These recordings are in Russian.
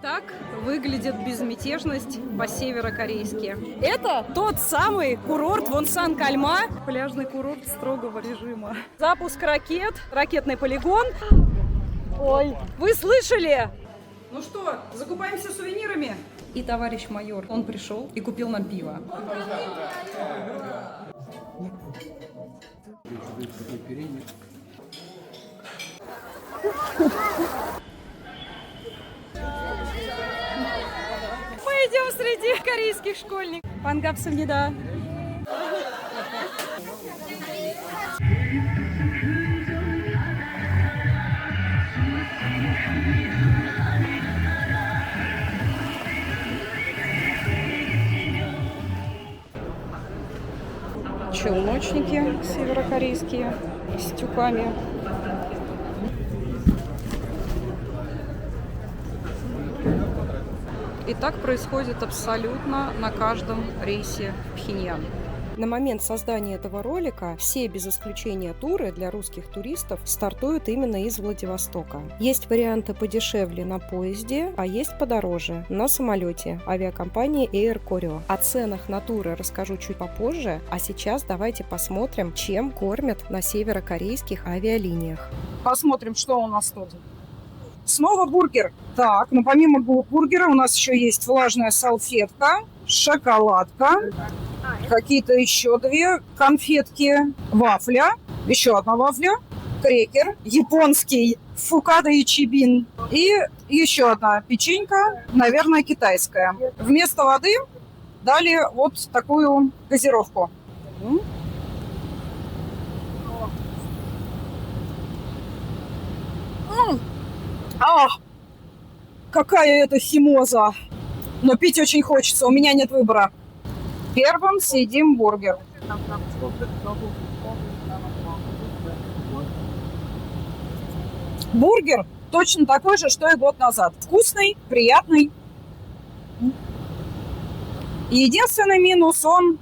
Так выглядит безмятежность по-северокорейски. Это тот самый курорт Вонсан-Кальма. Пляжный курорт строгого режима. Запуск ракет, ракетный полигон. Ой, вы слышали? Ну что, закупаемся сувенирами? И товарищ майор, он пришел и купил нам пиво. Мы идем среди корейских школьников. Пангапсамнида. Челночники северокорейские с тюками. И так происходит абсолютно на каждом рейсе в Пхеньян. На момент создания этого ролика все без исключения туры для русских туристов стартуют именно из Владивостока. Есть варианты подешевле на поезде, а есть подороже на самолете авиакомпании Air Koryo. О ценах на туры расскажу чуть попозже, а сейчас давайте посмотрим, чем кормят на северокорейских авиалиниях. Посмотрим, что у нас тут. Снова бургер. Так, но помимо бургера у нас еще есть влажная салфетка, шоколадка, какие-то еще две конфетки, вафля, еще одна вафля, крекер, японский фукада и чибин и еще одна печенька, наверное, китайская. Вместо воды дали вот такую газировку. Ах, какая это химоза! Но пить очень хочется, у меня нет выбора. Первым съедим бургер. Бургер точно такой же, что и год назад. Вкусный, приятный. Единственный минус — он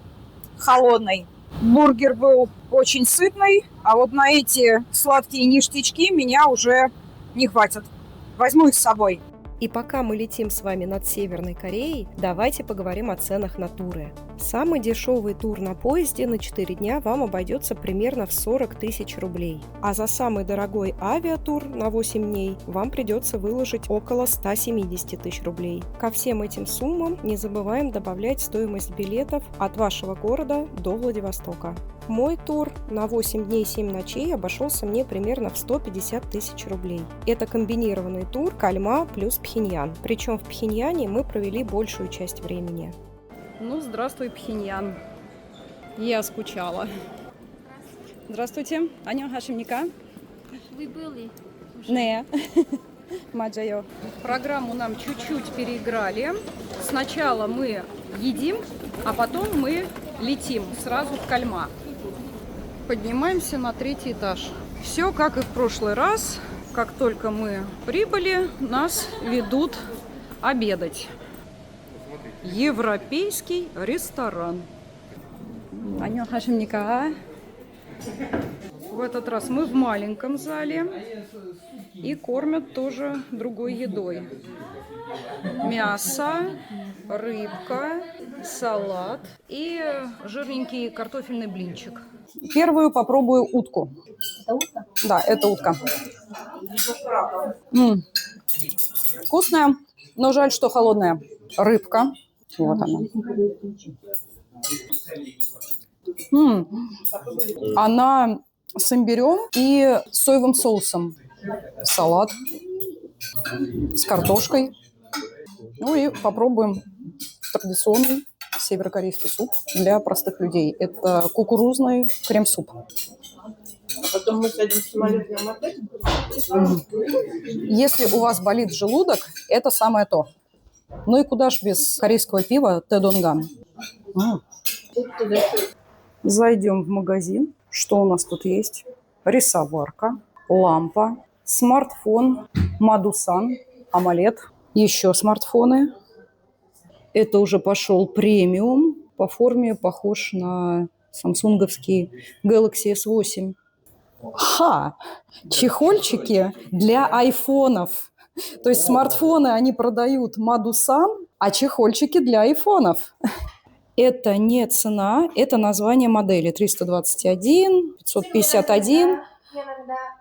холодный. Бургер был очень сытный, а вот на эти сладкие ништячки меня уже не хватит. Возьму их с собой. И пока мы летим с вами над Северной Кореей, давайте поговорим о ценах на туры. Самый дешевый тур на поезде на 4 дня вам обойдется примерно в 40 тысяч рублей. А за самый дорогой авиатур на 8 дней вам придется выложить около 170 тысяч рублей. Ко всем этим суммам не забываем добавлять стоимость билетов от вашего города до Владивостока. Мой тур на 8 дней 7 ночей обошелся мне примерно в 150 тысяч рублей. Это комбинированный тур Кальма плюс Пхеньян. Причем в Пхеньяне мы провели большую часть времени. Ну, здравствуй, Пхеньян. Я скучала. Здравствуйте. Аньонхашимника. Вы были? Не. Маджайо. Программу нам чуть-чуть переиграли. Сначала мы едим, а потом мы летим сразу в Кальма. Поднимаемся на 3-й этаж. Все как и в прошлый раз. Как только мы прибыли, нас ведут обедать. Европейский ресторан. Аньонхашимника. В этот раз мы в маленьком зале. И кормят тоже другой едой. Мясо, рыбка, салат и жирненький картофельный блинчик. Первую попробую утку. Это утка? Да, это утка. Вкусная, но жаль, что холодная. Рыбка. Вот она. Она с имбирем и соевым соусом. Салат с картошкой. Ну и попробуем традиционный северокорейский суп для простых людей. Это кукурузный крем-суп. Потом мы садим в самолет на мотель. Если у вас болит желудок, это самое то. Ну и куда ж без корейского пива Тэдонган. Зайдем в магазин. Что у нас тут есть? Рисоварка, лампа, смартфон, Мадусан, AMOLED, еще смартфоны. Это уже пошел премиум. По форме похож на самсунговский Galaxy S8. Ха! Чехольчики для айфонов. То есть смартфоны они продают Мадусан, а чехольчики для айфонов. Это не цена, это название модели 321, 551,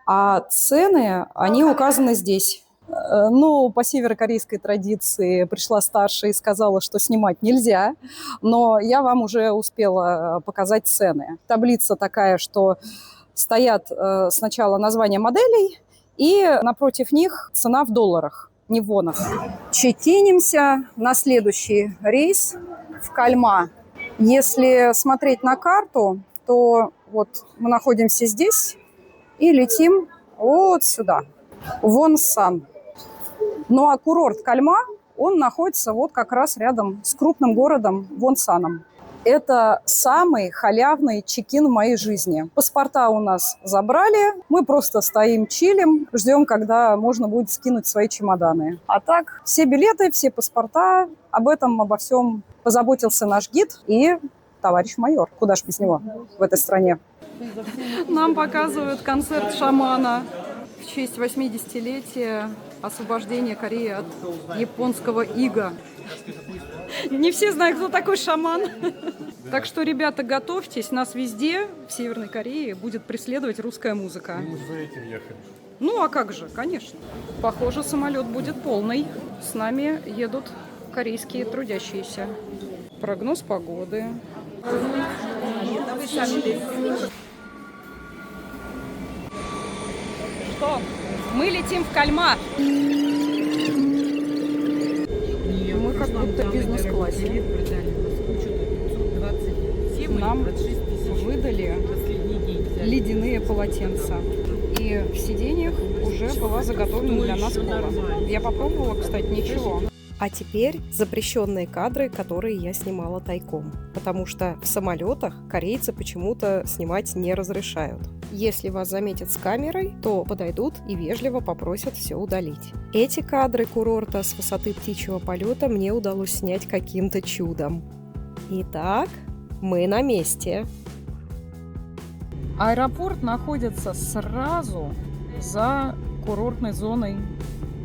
а цены, они указаны здесь. Ну, по северокорейской традиции пришла старшая и сказала, что снимать нельзя, но я вам уже успела показать цены. Таблица такая, что стоят сначала названия моделей, и напротив них цена в долларах, не в вонах. Чекинимся на следующий рейс в Кальма. Если смотреть на карту, то вот мы находимся здесь и летим вот сюда, в Вонсан. Ну а курорт Кальма, он находится вот как раз рядом с крупным городом Вонсаном. Это самый халявный чекин в моей жизни. Паспорта у нас забрали, мы просто стоим, чилим, ждем, когда можно будет скинуть свои чемоданы. А так, все билеты, все паспорта, обо всем позаботился наш гид и товарищ майор. Куда ж без него в этой стране? Нам показывают концерт шамана в честь 80-летия освобождения Кореи от японского ига. Не все знают, кто такой шаман. Так что, ребята, готовьтесь, нас везде в Северной Корее будет преследовать русская музыка. Мы за этим ехали. Ну, а как же, конечно. Похоже, самолет будет полный. С нами едут корейские трудящиеся. Прогноз погоды. Что? Мы летим в Кальма. Мы как будто в бизнес-классе. Нам выдали ледяные полотенца. И в сиденьях уже была заготовлена для нас кола. Я попробовала, кстати, ничего. А теперь запрещенные кадры, которые я снимала тайком. Потому что в самолетах корейцы почему-то снимать не разрешают. Если вас заметят с камерой, то подойдут и вежливо попросят все удалить. Эти кадры курорта с высоты птичьего полета мне удалось снять каким-то чудом. Итак, мы на месте. Аэропорт находится сразу за курортной зоной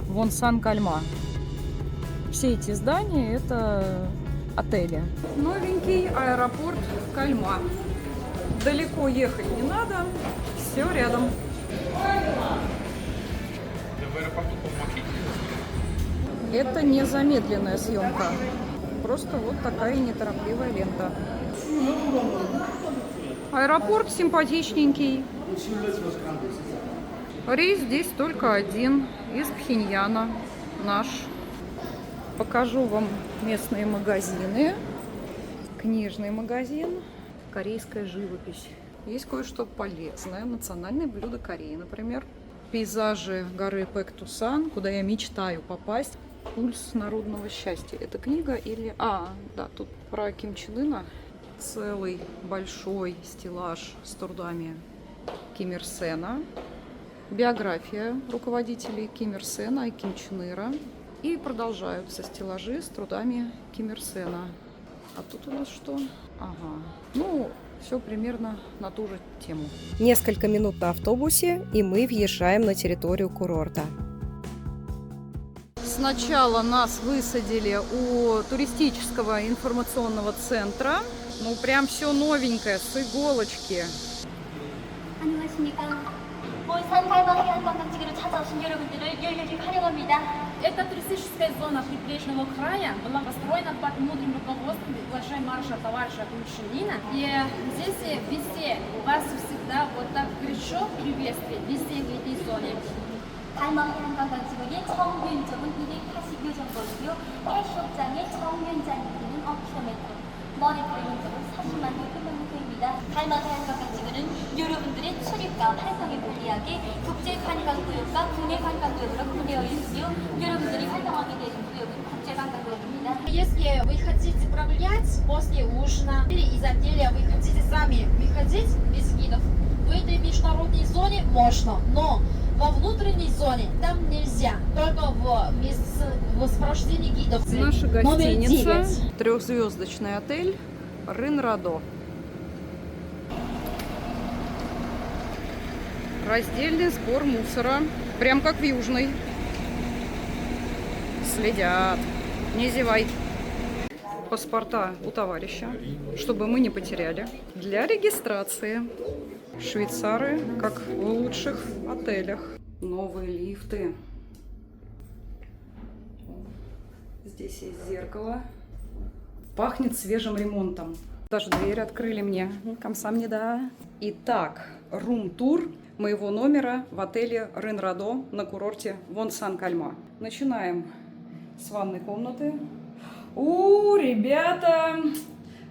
Вонсан-Кальма. Все эти здания – это отели. Новенький аэропорт Кальма. Далеко ехать не надо, все рядом. Это не замедленная съемка, просто вот такая неторопливая лента. Аэропорт симпатичненький. Рейс здесь только один, из Пхеньяна, наш. Покажу вам местные магазины. Книжный магазин. Корейская живопись. Есть кое-что полезное. Национальные блюда Кореи, например. Пейзажи горы Пэктусан, куда я мечтаю попасть. Пульс народного счастья. Это книга или... да, тут про Ким Чен Ына. Целый большой стеллаж с трудами Ким Ир Сена. Биография руководителей Ким Ир Сена и Ким Чен Ира. И продолжаются стеллажи с трудами Ким Ир Сена. А тут у нас что? Ага. Ну, все примерно на ту же тему. Несколько минут на автобусе, и мы въезжаем на территорию курорта. Сначала нас высадили у туристического информационного центра. Ну, прям все новенькое, с иголочки. 몬산 칼마 해안 관광지구로 찾아오신 여러분들을 열렬히 환영합니다. Это туристическая зона прибрежного края была построена под мудрым руководством уважаемого маршала товарища Мишелина. И здесь везде у вас всегда вот так горячо приветствие, везде в этой зоне. 칼마 해안 관광지구의 정면적은 280여 정도이고요. 해수욕장의 정면장이 되는 5km. 머리카락 면적은 40만 제곱미터입니다. 칼마 해안 관광지구는 여러분들의 출입과 활동에 불리하게 국제 관광구역과 국내 관광구역으로 분되어 있으며 여러분들이 활동하게 되는 구역은 국제 관광구역입니다. Если вы хотите прогулять после ужина или из отеля вы хотите сами выходить без гидов, в этой международной зоне можно, но во внутренней зоне там нельзя, только в сопровождении гидов. Наша гостиница, трехзвездочный отель Рынрадо. Раздельный сбор мусора, прям как в Южной. Следят. Не зевай. Паспорта у товарища, чтобы мы не потеряли. Для регистрации. Швейцары, как в лучших отелях. Новые лифты. Здесь есть зеркало. Пахнет свежим ремонтом. Даже дверь открыли мне. Камсамнида. Итак, рум-тур моего номера в отеле Рен-Радо на курорте Вонсан-Кальма. Начинаем с ванной комнаты. Ребята,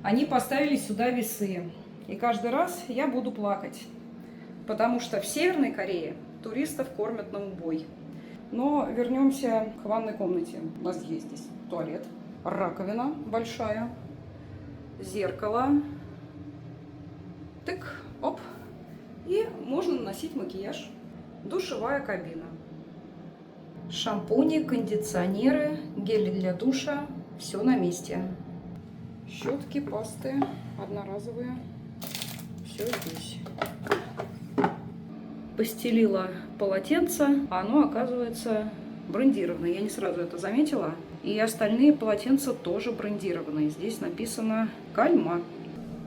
они поставили сюда весы. И каждый раз я буду плакать. Потому что в Северной Корее туристов кормят на убой. Но вернемся к ванной комнате. У нас есть здесь туалет, раковина большая, зеркало. Тык, оп. И можно наносить макияж. Душевая кабина. Шампуни, кондиционеры, гели для душа. Все на месте. Щетки, пасты одноразовые. Все здесь. Постелила полотенце, а оно, оказывается, брендированное. Я не сразу это заметила. И остальные полотенца тоже брендированные. Здесь написано «Кальма».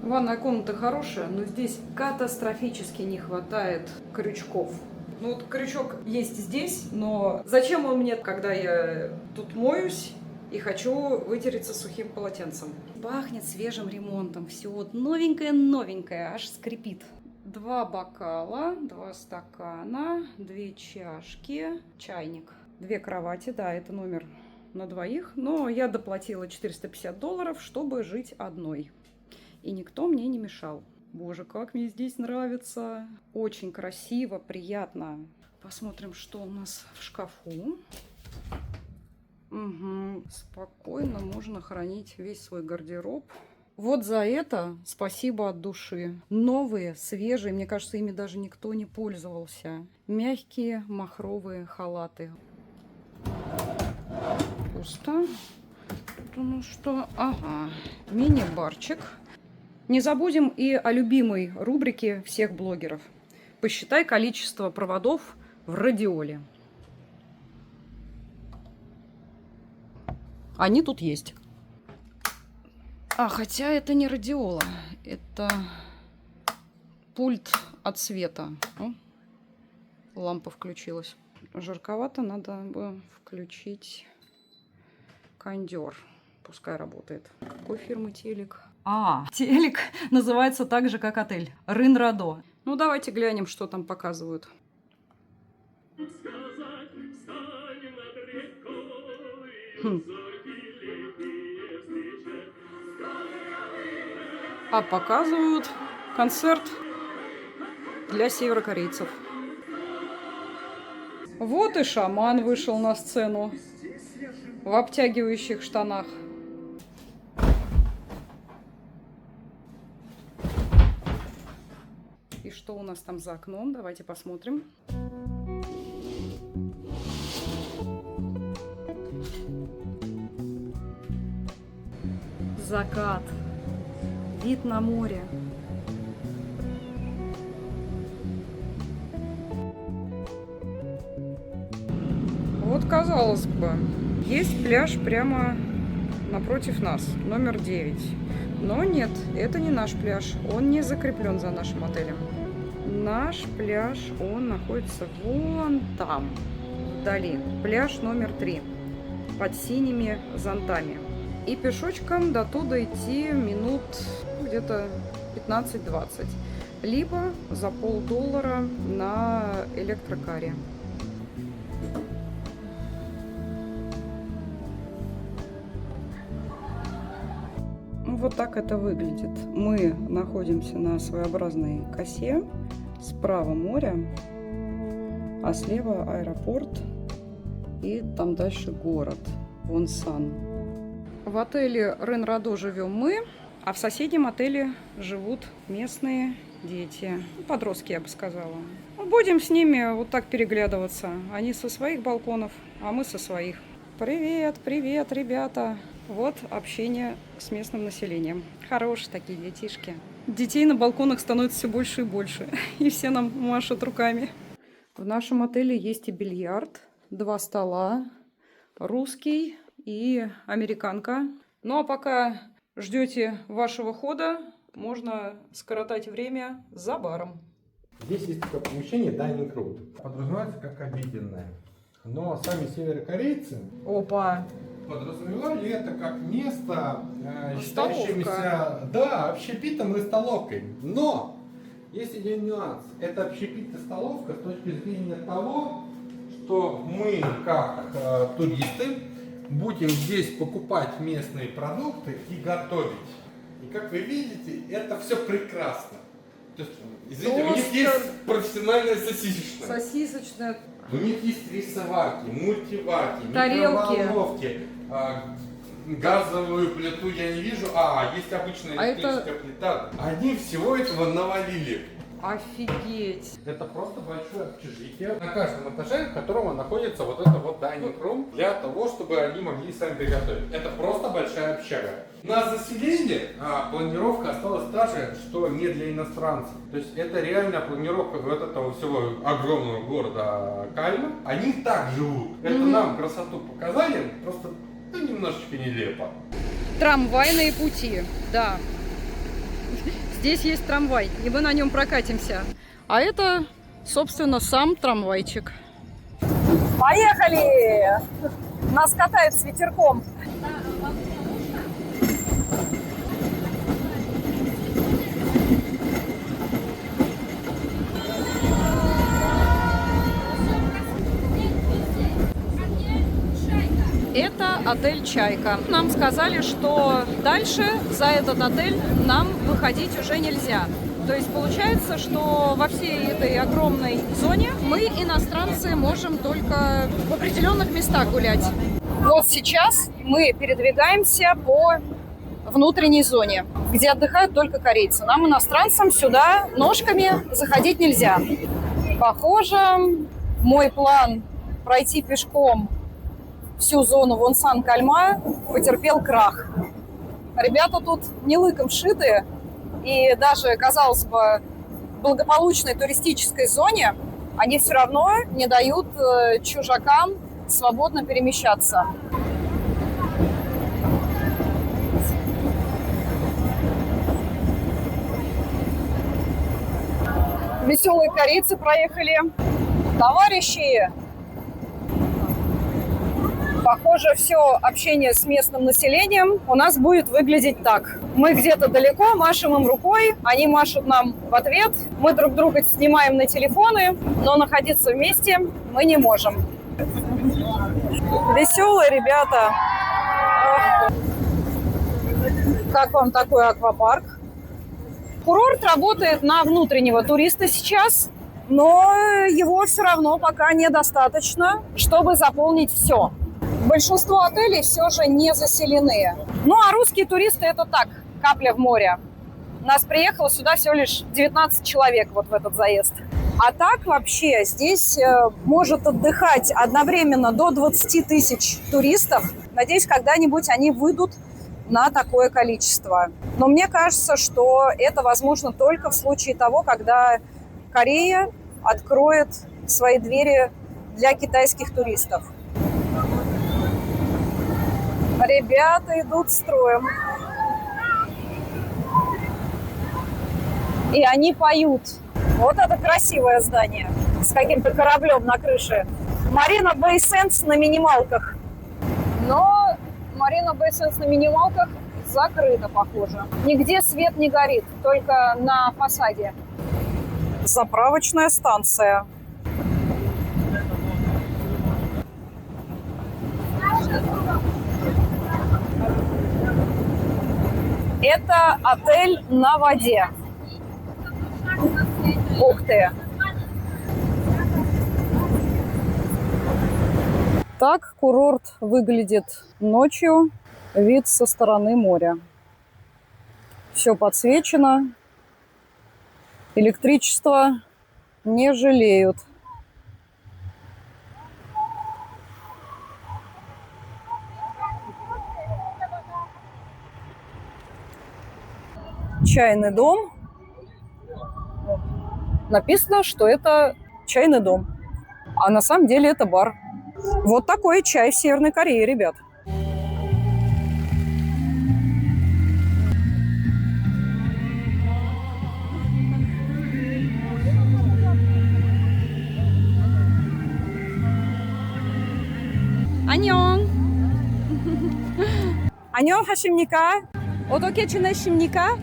Ванная комната хорошая, но здесь катастрофически не хватает крючков. Ну вот крючок есть здесь, но зачем он мне, когда я тут моюсь и хочу вытереться сухим полотенцем? Пахнет свежим ремонтом. Все вот новенькое-новенькое, аж скрипит. 2 бокала, 2 стакана, 2 чашки, чайник. 2 кровати, да, это номер на двоих. Но я доплатила $450, чтобы жить одной. И никто мне не мешал. Боже, как мне здесь нравится. Очень красиво, приятно. Посмотрим, что у нас в шкафу. Угу. Спокойно можно хранить весь свой гардероб. Вот за это спасибо от души. Новые, свежие, мне кажется, ими даже никто не пользовался. Мягкие махровые халаты. Пусто. Тут у нас что? Ага, мини-барчик. Не забудем и о любимой рубрике всех блогеров. Посчитай количество проводов в радиоле. Они тут есть. Хотя это не радиола. Это пульт от света. О, лампа включилась. Жарковато, надо бы включить кондер. Пускай работает. Какой фирмы телек? Телек называется так же, как отель. Рен-Радо. Ну, давайте глянем, что там показывают. Показывают концерт для северокорейцев. Вот и шаман вышел на сцену в обтягивающих штанах. И что у нас там за окном? Давайте посмотрим. Закат. Вид на море. Вот, казалось бы, есть пляж прямо напротив нас, номер 9. Но нет, это не наш пляж, он не закреплен за нашим отелем. Наш пляж, он находится вон там, вдали. Пляж номер 3, под синими зонтами. И пешочком до туда идти минут где-то 15-20. Либо за $50 на электрокаре. Вот так это выглядит. Мы находимся на своеобразной косе. Справа море, а слева аэропорт. И там дальше город Вонсан. В отеле Рен-Радо живем мы, а в соседнем отеле живут местные дети. Подростки, я бы сказала. Будем с ними вот так переглядываться. Они со своих балконов, а мы со своих. Привет, привет, ребята. Вот общение с местным населением. Хорошие такие детишки. Детей на балконах становится все больше и больше. И все нам машут руками. В нашем отеле есть и бильярд, 2 стола, русский и американка. Ну а пока ждете вашего хода, можно скоротать время за баром. Здесь есть такое помещение dining room. Подразумевается как обеденное. Но сами северокорейцы Опа! подразумевали это как место, Столовка. считающимся, да, общепитом и столовкой. Но есть один нюанс. Это общепит и столовка с точки зрения того, что мы, как туристы, будем здесь покупать местные продукты и готовить. И как вы видите, это все прекрасно. То есть, извините, у них есть профессиональная сосисочная. Сосисочная. У них есть рисоваки, мультиваки, Тарелки. микроволновки, газовую плиту я не вижу, есть обычная электрическая плита. Они всего этого навалили. Офигеть! Это просто большое общежитие, на каждом этаже которого находится вот это вот dining room, для того, чтобы они могли сами приготовить. Это просто большая общага. На заселение планировка осталась та же, что не для иностранцев. То есть это реально планировка вот этого всего огромного города Кальма. Они так живут. Это нам красоту показали, просто немножечко нелепо. Трамвайные пути, да. Здесь есть трамвай, и мы на нем прокатимся. А это, собственно, сам трамвайчик. Поехали! Нас катают с ветерком. Это отель «Чайка». Нам сказали, что дальше за этот отель нам выходить уже нельзя. То есть получается, что во всей этой огромной зоне мы, иностранцы, можем только в определенных местах гулять. Вот сейчас мы передвигаемся по внутренней зоне, где отдыхают только корейцы. Нам, иностранцам, сюда ножками заходить нельзя. Похоже, мой план пройти пешком всю зону Вонсан-Кальма потерпел крах. Ребята тут не лыком шиты, и даже, казалось бы, в благополучной туристической зоне они все равно не дают чужакам свободно перемещаться. Веселые корейцы проехали. Товарищи! Похоже, все общение с местным населением у нас будет выглядеть так. Мы где-то далеко, машем им рукой, они машут нам в ответ. Мы друг друга снимаем на телефоны, но находиться вместе мы не можем. Веселые ребята. Как вам такой аквапарк? Курорт работает на внутреннего туриста сейчас, но его все равно пока недостаточно, чтобы заполнить все. Большинство отелей все же не заселены. Ну а русские туристы — это так, капля в море. Нас приехало сюда всего лишь 19 человек вот в этот заезд. А так вообще здесь может отдыхать одновременно до 20 тысяч туристов. Надеюсь, когда-нибудь они выйдут на такое количество. Но мне кажется, что это возможно только в случае того, когда Корея откроет свои двери для китайских туристов. Ребята идут строем. И они поют. Вот это красивое здание с каким-то кораблем на крыше. Марина Бэй Сэндс на минималках. Но Марина Бэй Сэндс на минималках закрыта, похоже. Нигде свет не горит, только на фасаде. Заправочная станция. Это отель на воде. Ух ты! Так курорт выглядит ночью. Вид со стороны моря. Все подсвечено. Электричество не жалеют. Чайный дом. Написано, что это чайный дом. А на самом деле это бар. Вот такой чай в Северной Корее, ребят. 안녕. 안녕하십니까? 어떻게 지내십니까?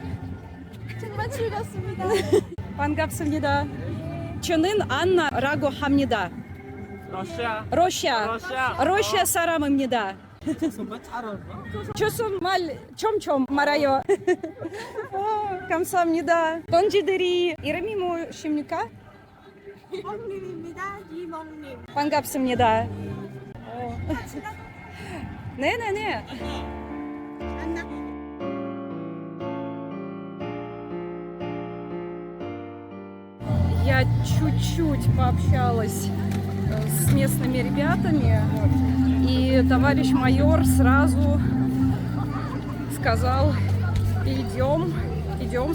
정말 즐겁습니다. 반갑습니다. 저는 안나라고 합니다. 러시아 사람입니다. 조선말 좀 말아요. 감사합니다. 동지들이 이름이 무엇입니까? 이몽님입니다. 이몽님. 반갑습니다. 네네네. Я чуть-чуть пообщалась с местными ребятами, и товарищ майор сразу сказал: идем,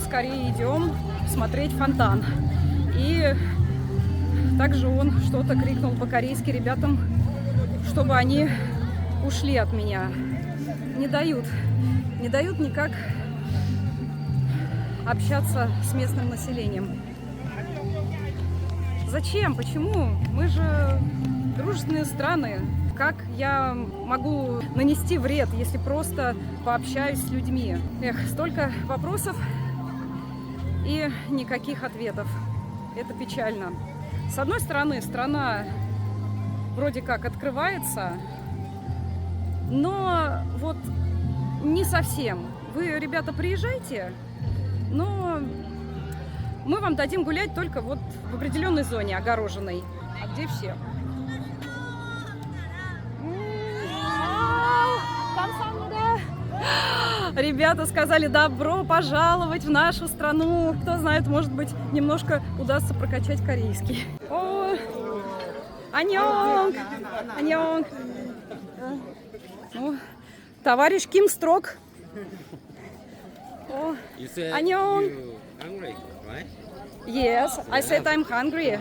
скорее идем смотреть фонтан. И также он что-то крикнул по-корейски ребятам, чтобы они ушли от меня. Не дают никак общаться с местным населением. Зачем? Почему? Мы же дружественные страны. Как я могу нанести вред, если просто пообщаюсь с людьми? Эх, столько вопросов и никаких ответов. Это печально. С одной стороны, страна вроде как открывается, но вот не совсем. Вы, ребята, приезжайте, но мы вам дадим гулять только вот в определенной зоне огороженной. А где все? Ребята сказали: добро пожаловать в нашу страну. Кто знает, может быть, немножко удастся прокачать корейский. О, аньонг! Аньонг! Ну, товарищ Ким строг. О, аньонг! Right? Yes, I said I'm hungry.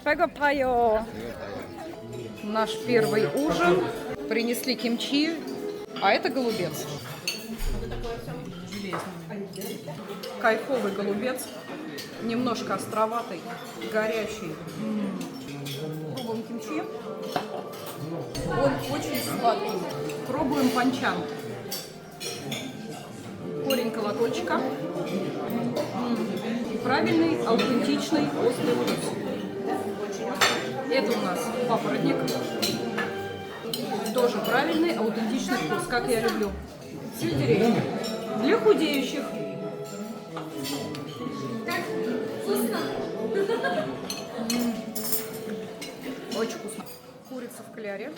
Пегопайо. Наш первый ужин. Принесли кимчи, а это голубец. Кайфовый голубец. Немножко островатый, горячий. Пробуем кимчи. Он очень сладкий. Пробуем панчан. Корень колокольчика. Правильный, аутентичный, острый вкус. Это у нас папоротник. Тоже правильный, аутентичный вкус, как я люблю. Сельдерей. Для худеющих. Очень вкусно. Курица в кляре.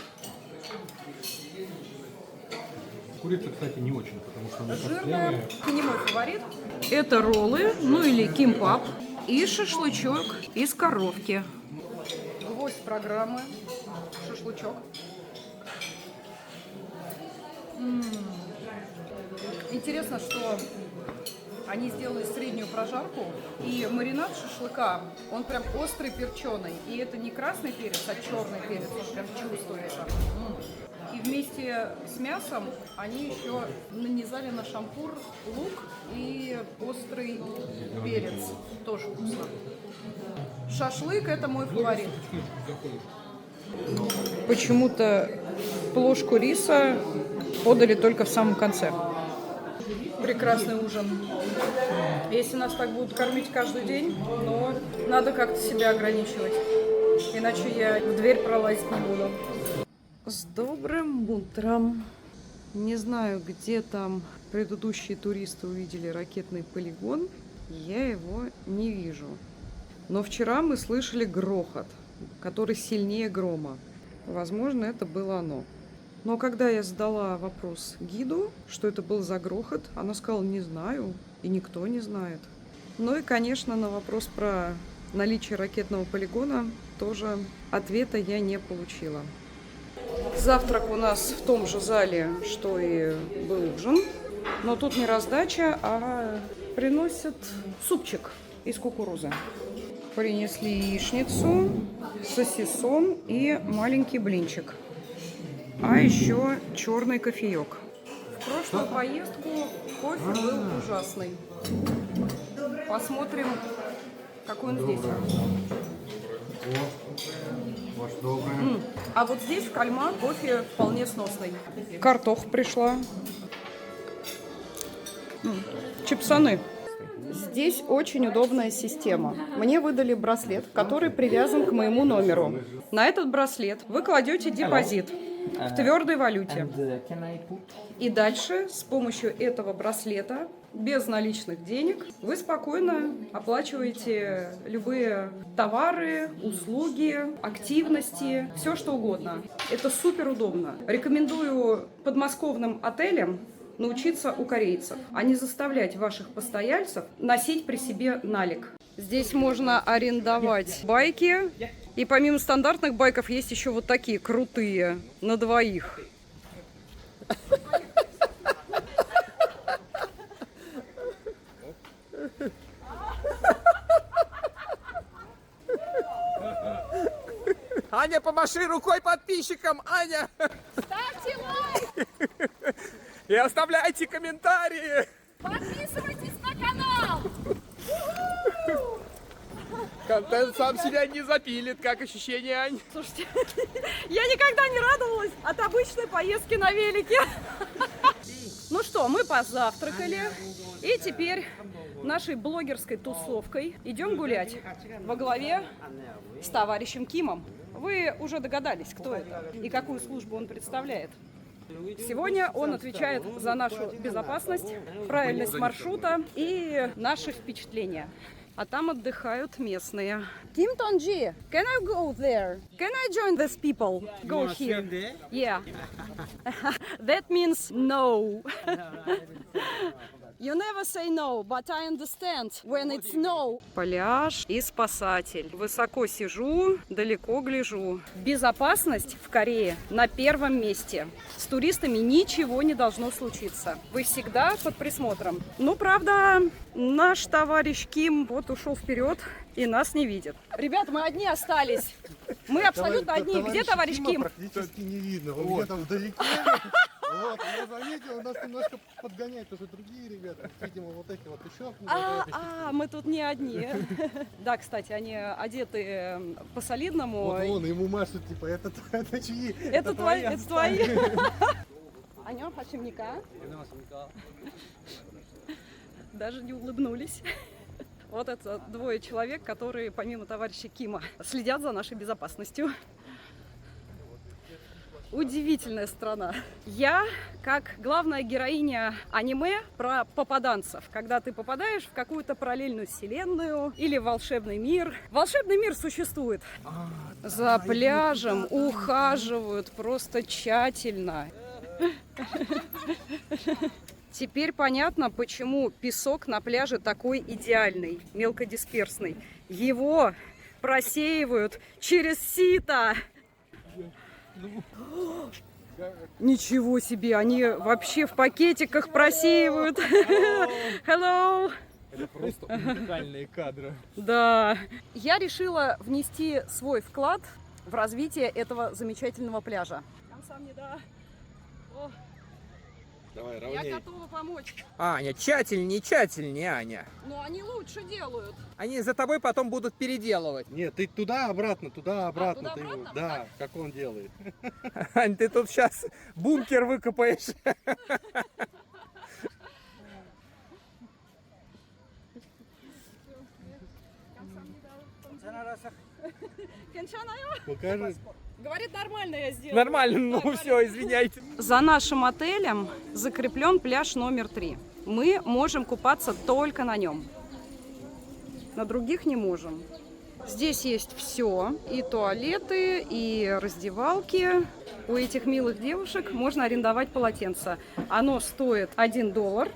Курица, кстати, не очень, потому что она Жирная. костлявая. Не мой фаворит. Это роллы, ну или кимпап. И шашлычок из коровки. Гвоздь программы. Шашлычок. Интересно, что они сделали среднюю прожарку, и маринад шашлыка, он прям острый, перченый. И это не красный перец, а черный перец. Он прям чувствуется. И вместе с мясом они еще нанизали на шампур лук и острый перец. Тоже вкусно. Шашлык – это мой фаворит. Почему-то плошку риса подали только в самом конце. Прекрасный ужин. Если нас так будут кормить каждый день, но надо как-то себя ограничивать. Иначе я в дверь пролазить не буду. С добрым утром. Не знаю, где там предыдущие туристы увидели ракетный полигон. Я его не вижу. Но вчера мы слышали грохот, который сильнее грома. Возможно, это было оно. Но когда я задала вопрос гиду, что это был за грохот, она сказала: не знаю, и никто не знает. Ну и, конечно, на вопрос про наличие ракетного полигона тоже ответа я не получила. Завтрак у нас в том же зале, что и был ужин. Но тут не раздача, а приносят супчик из кукурузы. Принесли яичницу, сосисон и маленький блинчик. А еще черный кофеек. В прошлую поездку кофе был ужасный. Посмотрим, какой он здесь. А вот здесь в Кальмар кофе вполне сносный. Картох пришла. Чипсаны. Здесь очень удобная система. Мне выдали браслет, который привязан к моему номеру. На этот браслет вы кладете депозит в твердой валюте. И дальше с помощью этого браслета, без наличных денег, вы спокойно оплачиваете любые товары, услуги, активности, все что угодно. Это супер удобно. Рекомендую подмосковным отелям научиться у корейцев, а не заставлять ваших постояльцев носить при себе налик. Здесь можно арендовать байки. И помимо стандартных байков есть еще вот такие крутые, на двоих. Аня, помаши рукой подписчикам, Аня! Ставьте лайк! И оставляйте комментарии! Подписывайтесь на канал! Контент сам себя не запилит. Как ощущение, Ань? Слушайте, я никогда не радовалась от обычной поездки на велике. Ну что, мы позавтракали. И теперь нашей блогерской тусовкой идем гулять во главе с товарищем Кимом. Вы уже догадались, кто это и какую службу он представляет. Сегодня он отвечает за нашу безопасность, правильность маршрута и наши впечатления. А там отдыхают местные. Kim Tonji, can I go there? Can I join these people? Go here. Yeah. That means no. You never say no, but I understand when it's no. Пляж и спасатель. Высоко сижу, далеко гляжу. Безопасность в Корее на первом месте. С туристами ничего не должно случиться. Вы всегда под присмотром. Ну, правда, наш товарищ Ким вот ушел вперед и нас не видит. Ребята, мы одни остались. Мы абсолютно одни. Где товарищ Ким? Практически не видно. Он где-то вдалеке. Вот, я заметил, он нас немножко подгоняет, потому что другие ребята, видимо, вот эти вот еще. Мы тут не одни. Да, кстати, они одеты по-солидному. Вот он, ему машет, типа, это чьи? Это твои. Анё, хашимника. Даже не улыбнулись. Вот это двое человек, которые, помимо товарища Кима, следят за нашей безопасностью. Удивительная страна. Я, как главная героиня аниме про попаданцев, когда ты попадаешь в какую-то параллельную вселенную или в волшебный мир. Волшебный мир существует. За пляжем ухаживают просто тщательно. Теперь понятно, почему песок на пляже такой идеальный, мелкодисперсный. Его просеивают через сито. Ничего себе, они вообще в пакетиках просеивают. Hello. Это просто уникальные кадры. Да. Я решила внести свой вклад в развитие этого замечательного пляжа. Давай, ровней. Я готова помочь. Аня, тщательнее, Аня. Но они лучше делают. Они за тобой потом будут переделывать. Нет, ты туда-обратно, туда-обратно. Туда-обратно? Да, как он делает. Ань, ты тут сейчас бункер выкопаешь. Покажи. Говорит, нормально я сделала. Нормально, ну все, извиняйте. За нашим отелем закреплен пляж номер 3. Мы можем купаться только на нем. На других не можем. Здесь есть все. И туалеты, и раздевалки. У этих милых девушек можно арендовать полотенце. Оно стоит $1.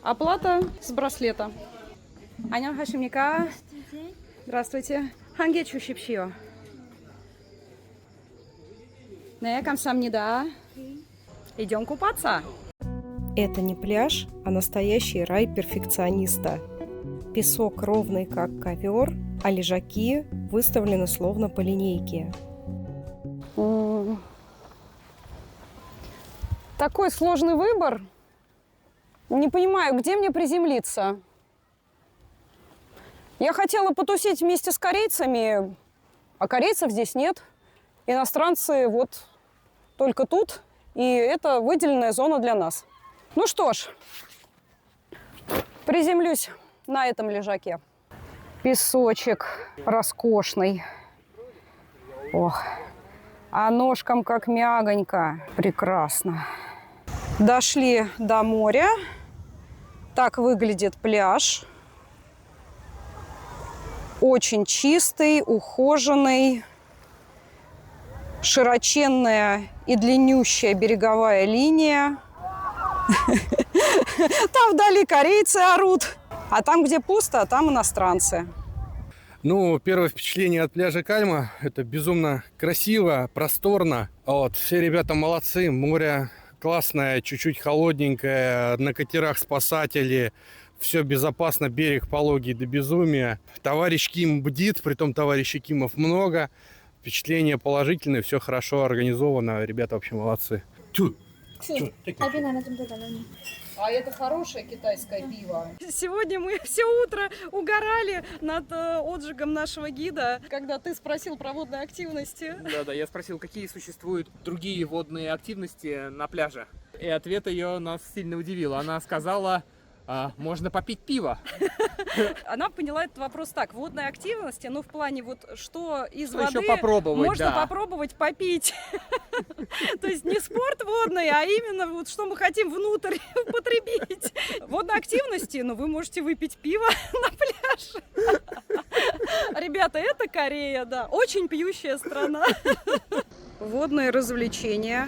Оплата с браслета. Аня Хашимника. Здравствуйте. Ханге чушипшио. Не, камсамнида. Идем купаться. Это не пляж, а настоящий рай перфекциониста. Песок ровный, как ковер, а лежаки выставлены словно по линейке. Такой сложный выбор. Не понимаю, где мне приземлиться. Я хотела потусить вместе с корейцами, а корейцев здесь нет. Иностранцы вот только тут, и это выделенная зона для нас. Ну что ж, приземлюсь на этом лежаке. Песочек роскошный. Ох, а ножкам как мягонько. Прекрасно. Дошли до моря. Так выглядит пляж. Очень чистый, ухоженный. Широченная и длиннющая береговая линия. Там вдали корейцы орут. А там, где пусто, там иностранцы. Ну, первое впечатление от пляжа Кальма – это безумно красиво, просторно. Вот, все ребята молодцы, море классное, чуть-чуть холодненькое, на катерах спасатели, все безопасно, берег пологий до безумия. Товарищ Ким бдит, притом товарищей Кимов много. Впечатление положительное, все хорошо организовано, ребята вообще молодцы. А это хорошее китайское пиво. Сегодня мы все утро угорали над отжигом нашего гида, когда ты спросил про водные активности. Да, я спросил, какие существуют другие водные активности на пляже. И ответ ее нас сильно удивил. Она сказала, можно попить пиво. Она поняла этот вопрос так: водные активности, ну в плане вот что из Что воды еще попробовать, можно да. попробовать попить. То есть не спорт водный, а именно вот что мы хотим внутрь употребить. Водные активности, ну вы можете выпить пиво на пляже. Ребята, это Корея, да, очень пьющая страна. Водные развлечения.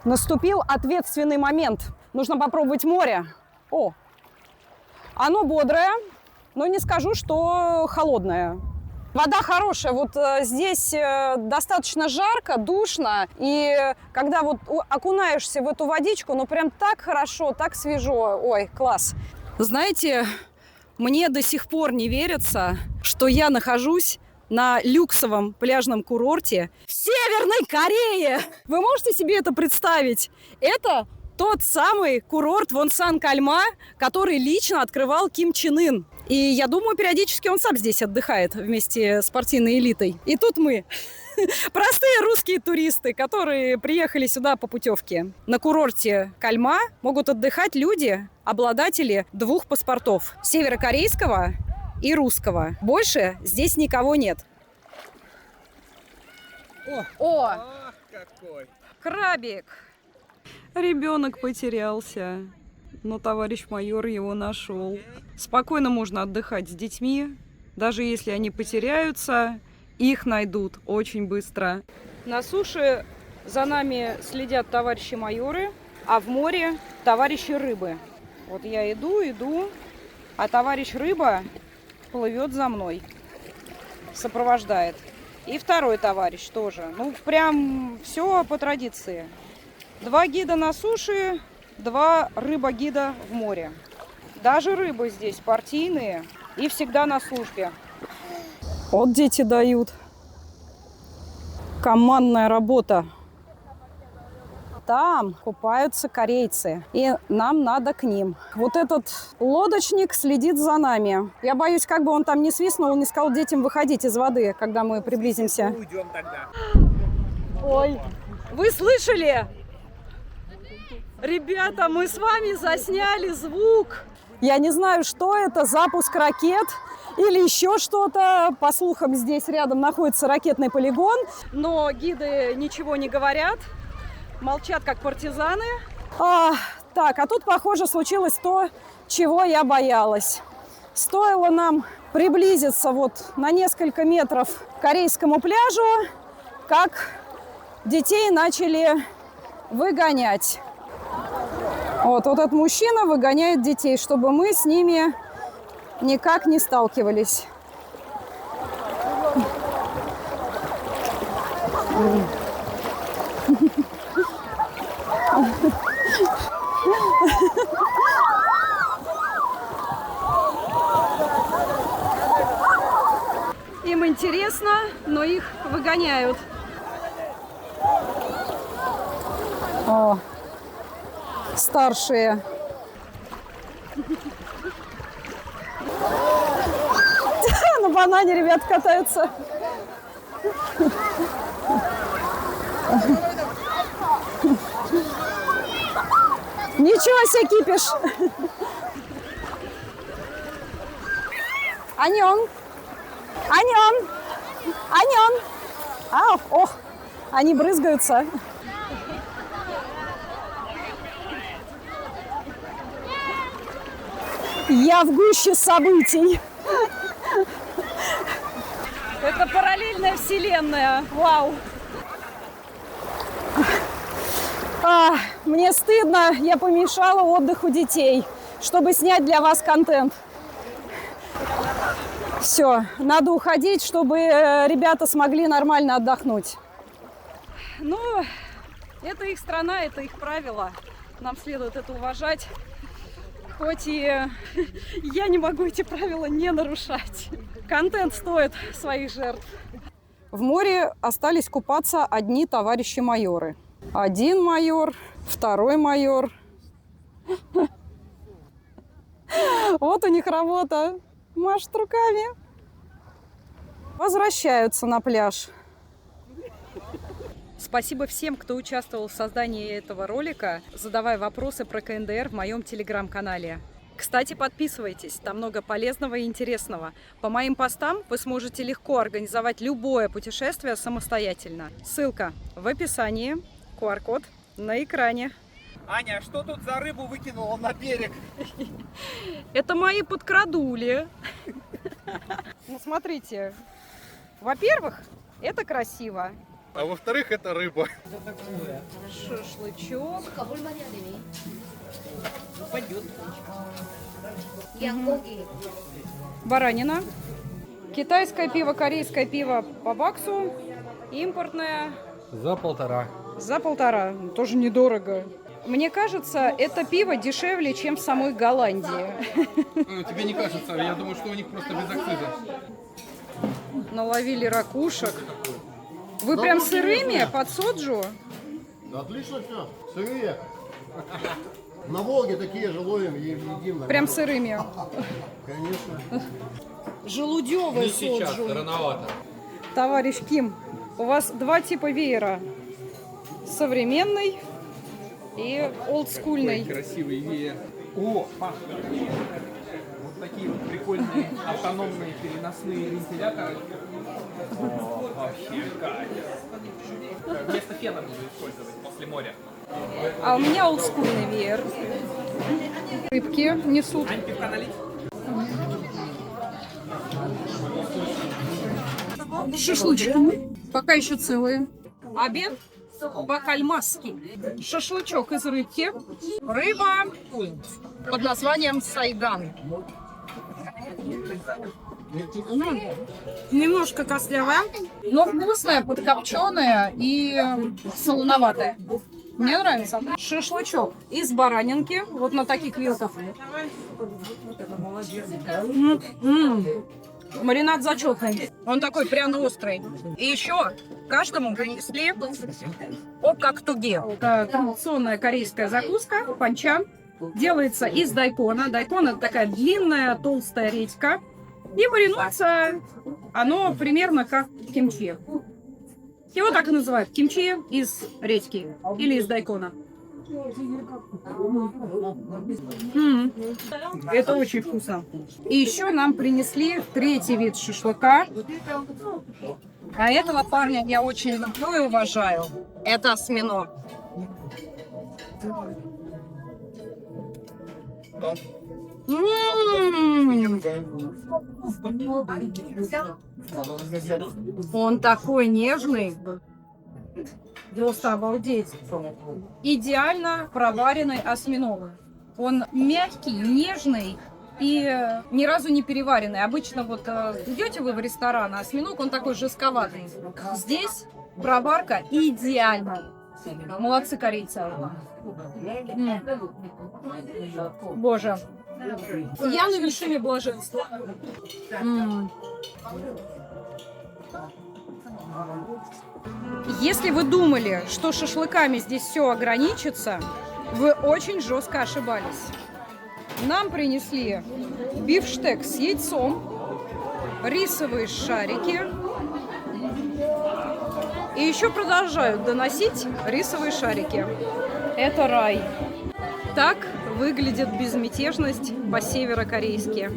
Наступил ответственный момент. Нужно попробовать море. О, оно бодрое, но не скажу, что холодное. Вода хорошая. Вот здесь достаточно жарко, душно. И когда вот окунаешься в эту водичку, ну прям так хорошо, так свежо. Ой, класс. Знаете, мне до сих пор не верится, что я нахожусь на люксовом пляжном курорте в Северной Корее. Вы можете себе это представить? Это тот самый курорт Вонсан-Кальма, который лично открывал Ким Чен Ын. И я думаю, периодически он сам здесь отдыхает вместе с партийной элитой. И тут мы, простые русские туристы, которые приехали сюда по путевке. На курорте Кальма могут отдыхать люди, обладатели 2 паспортов. Северокорейского и русского. Больше здесь никого нет. О! Ах, какой! Крабик! Ребенок потерялся, но товарищ майор его нашел. Спокойно можно отдыхать с детьми. Даже если они потеряются, их найдут очень быстро. На суше за нами следят товарищи майоры, а в море товарищи рыбы. Вот я иду, а товарищ рыба плывет за мной, сопровождает. И второй товарищ тоже. Ну, прям все по традиции. 2 гида на суше, 2 рыба-гида в море. Даже рыбы здесь партийные и всегда на службе. Вот дети дают. Командная работа. Там купаются корейцы, и нам надо к ним. Вот этот лодочник следит за нами. Я боюсь, как бы он там не свистнул, не сказал детям выходить из воды, когда мы приблизимся. Уйдем тогда. Ой, вы слышали? Ребята, мы с вами засняли звук. Я не знаю, что это, запуск ракет или еще что-то. По слухам, здесь рядом находится ракетный полигон, но гиды ничего не говорят. Молчат, как партизаны. Так, а тут, похоже, случилось то, чего я боялась. Стоило нам приблизиться вот на несколько метров к корейскому пляжу, как детей начали выгонять. Вот этот мужчина выгоняет детей, чтобы мы с ними никак не сталкивались. Интересно, но их выгоняют. О, старшие. На банане ребят катаются. Ничего себе кипиш. Аньон. Аньон. Аньон. Ох, они брызгаются. Я в гуще событий. Это параллельная вселенная. Вау. Мне стыдно, я помешала отдыху детей, чтобы снять для вас контент. Все, надо уходить, чтобы ребята смогли нормально отдохнуть. Ну, это их страна, это их правила. Нам следует это уважать. Хоть и я не могу эти правила не нарушать. Контент стоит своих жертв. В море остались купаться одни товарищи майоры. Один майор, второй майор. Вот у них работа. Машут руками. Возвращаются на пляж. Спасибо всем, кто участвовал в создании этого ролика, задавая вопросы про КНДР в моем телеграм-канале. Кстати, подписывайтесь, там много полезного и интересного. По моим постам вы сможете легко организовать любое путешествие самостоятельно. Ссылка в описании, QR-код на экране. Аня, что тут за рыбу выкинула на берег? Это мои подкрадули. Ну, смотрите. Во-первых, это красиво. А во-вторых, это рыба. Шашлычок. Баранина. Китайское пиво, корейское пиво по баксу. Импортное. За 1,5. За 1,5. Тоже недорого. Мне кажется, это пиво дешевле, чем в самой Голландии. Тебе не кажется? Я думаю, что у них просто без акциза. Наловили ракушек. Вы прям сырыми под соджу? Отлично все. Сырые. На Волге такие же ловим и едим. Прям сырыми. Конечно. Желудевый Не сейчас, соджу. рановато. Товарищ Ким, у вас два типа веера. Современный и олдскульный. Красивый веер. О, Паш, вот такие вот прикольные автономные переносные вентиляторы. О, вообще кайф. Вместо фена буду использовать после моря. А у меня олдскульный веер. Рыбки несут. Ань, пивка налить? Шашлычки. Пока еще целые. Обед по-кальмасски. Шашлычок из рыбки. Рыба под названием сайган. Немножко костлявая, но вкусная, подкопченая и солоноватая. Мне нравится. Шашлычок из баранинки. Вот на таких вилках. Маринад зачетный. Он такой пряно-острый. И еще каждому принесли окактуге. Традиционная корейская закуска, панчан. Делается из дайкона. Дайкон — это такая длинная, толстая редька. И маринуется оно примерно как кимчи. Его так и называют. Кимчи из редьки или из дайкона. Это очень вкусно. И еще нам принесли третий вид шашлыка. А этого парня я очень люблю и уважаю. Это осьминог. Он такой нежный. Просто обалдеть. Идеально проваренный осьминог. Он мягкий, нежный и ни разу не переваренный. Обычно вот идете вы в ресторан, а осьминог он такой жестковатый. Здесь проварка идеальна. Молодцы корейцы. Боже. Я на вершине блаженства. Если вы думали, что шашлыками здесь все ограничится, вы очень жестко ошибались. Нам принесли бифштекс с яйцом, рисовые шарики и еще продолжают доносить рисовые шарики. Это рай. Так выглядит безмятежность по-северокорейски.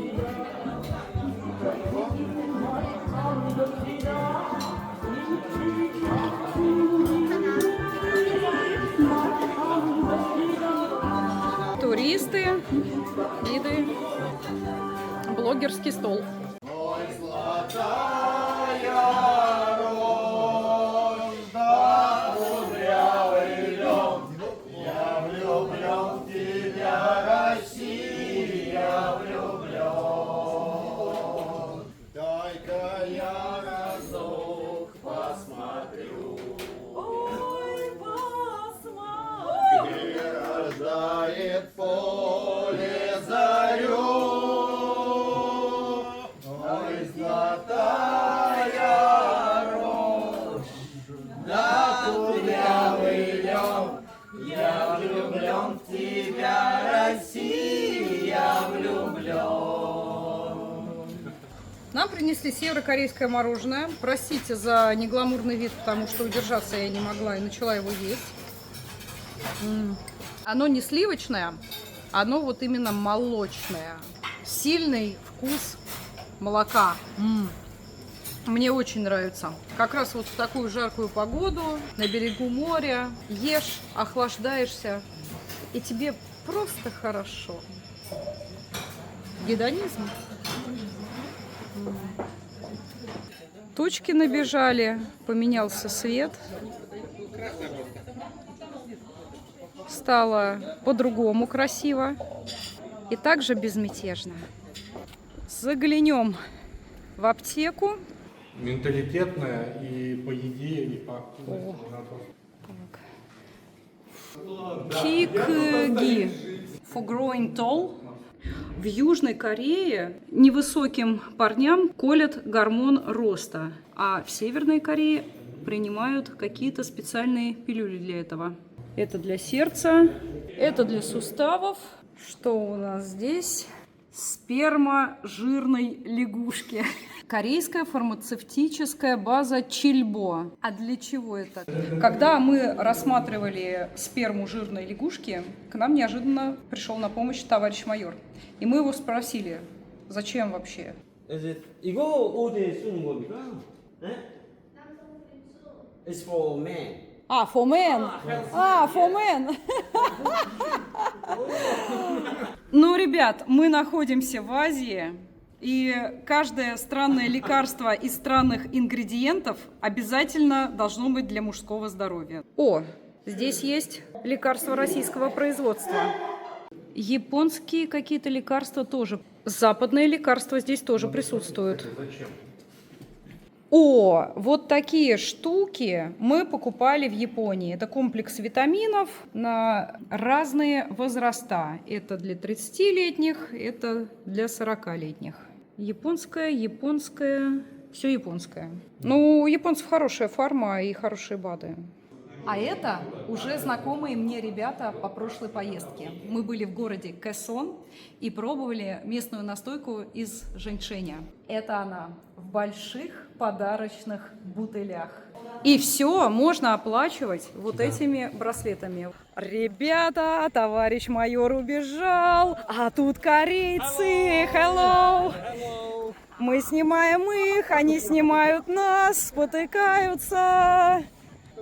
Туристы, виды, блогерский стол. Нам принесли северокорейское мороженое. Простите за негламурный вид, потому что удержаться я не могла и начала его есть. Оно не сливочное, оно вот именно молочное. Сильный вкус молока. Мне очень нравится. Как раз вот в такую жаркую погоду, на берегу моря, ешь, охлаждаешься, и тебе просто хорошо. Гедонизм. Тучки набежали, поменялся свет. Стало по-другому красиво и также безмятежно. Заглянем в аптеку. Менталитетная и по еде, и по... Кикги. For growing tall. В Южной Корее невысоким парням колят гормон роста, а в Северной Корее принимают какие-то специальные пилюли для этого. Это для сердца, это для суставов. Что у нас здесь? Сперма жирной лягушки. Корейская фармацевтическая база Чильбо. А для чего это? Когда мы рассматривали сперму жирной лягушки, к нам неожиданно пришел на помощь товарищ майор. И мы его спросили, зачем вообще? 이거 어디에 쓰는 겁니까? It's for men. For men. For men. Ну, ребят, мы находимся в Азии, и каждое странное лекарство из странных ингредиентов обязательно должно быть для мужского здоровья. О, здесь есть лекарства российского производства. Японские какие-то лекарства тоже. Западные лекарства здесь тоже присутствуют. О, вот такие штуки мы покупали в Японии. Это комплекс витаминов на разные возраста. Это для 30-летних, это для 40-летних. Японское, все японское. Ну, у японцев хорошая фарма и хорошие БАДы. А это уже знакомые мне ребята по прошлой поездке. Мы были в городе Кэсон и пробовали местную настойку из женьшеня. Это она в больших подарочных бутылях. И все можно оплачивать вот этими браслетами. Ребята, товарищ майор убежал, а тут корейцы. Hello! Мы снимаем их, они снимают нас, спотыкаются.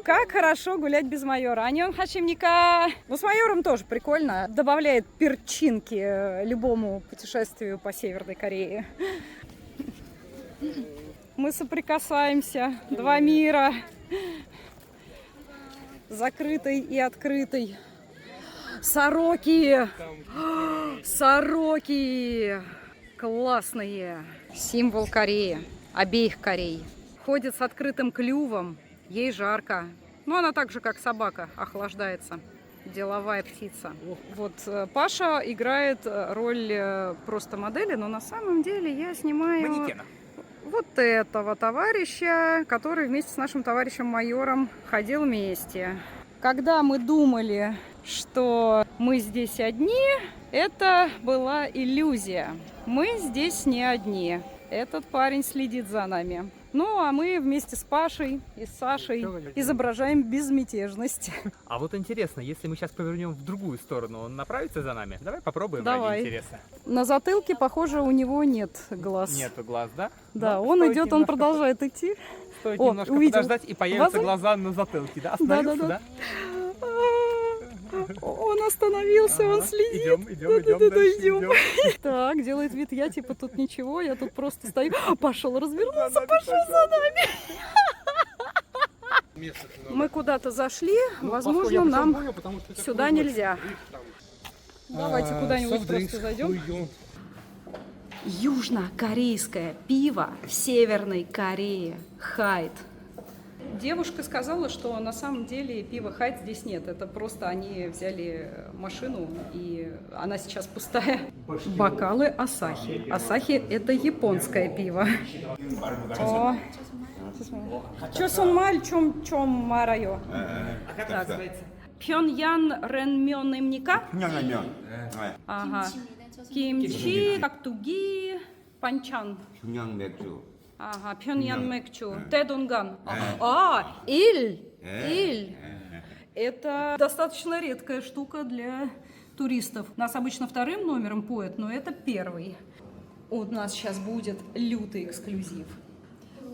Как хорошо гулять без майора. Аньон хашимника. Ну, с майором тоже прикольно. Добавляет перчинки любому путешествию по Северной Корее. Мы соприкасаемся. Два мира. Закрытый и открытый. Сороки. Сороки. Классные. Символ Кореи. Обеих Корей. Ходит с открытым клювом. Ей жарко. Но она так же, как собака, охлаждается. Деловая птица. Вот Паша играет роль просто модели, но на самом деле я снимаю... Манекена. вот этого товарища, который вместе с нашим товарищем майором ходил вместе. Когда мы думали, что мы здесь одни, это была иллюзия. Мы здесь не одни. Этот парень следит за нами. Ну, а мы вместе с Пашей и с Сашей изображаем безмятежность. А вот интересно, если мы сейчас повернем в другую сторону, он направится за нами? Давай попробуем Давай. ради интереса. На затылке, похоже, у него нет глаз. Нету глаз, да? Да, Ну, он стоит идет, он немножко продолжает идти. Стоит О, немножко увидел. подождать, и появятся Глаза? глаза на затылке, да? Остановился, Да-да-да. да? Он остановился, он следит. Идем, Да-да-да, идем. Так, делает вид, я типа тут ничего, я тут просто стою. Пошел, развернулся, пошел за нами. Мы куда-то зашли, возможно, нам сюда нельзя. Давайте куда-нибудь просто зайдем. Южнокорейское пиво в Северной Корее. Хайт. Девушка сказала, что на самом деле пива Хайт здесь нет. Это просто они взяли машину, и она сейчас пустая. Бокалы Асахи. Асахи – это японское пиво. О, чосонмаль чем марайо. Пхёньян рэнмёнэмника? Ага. Кимчи, кактуги, панчан. Ага, Пхёньян Мэкчу, Тэдунган. Иль. Это достаточно редкая штука для туристов. Нас обычно вторым номером поют, но это первый. У нас сейчас будет лютый эксклюзив.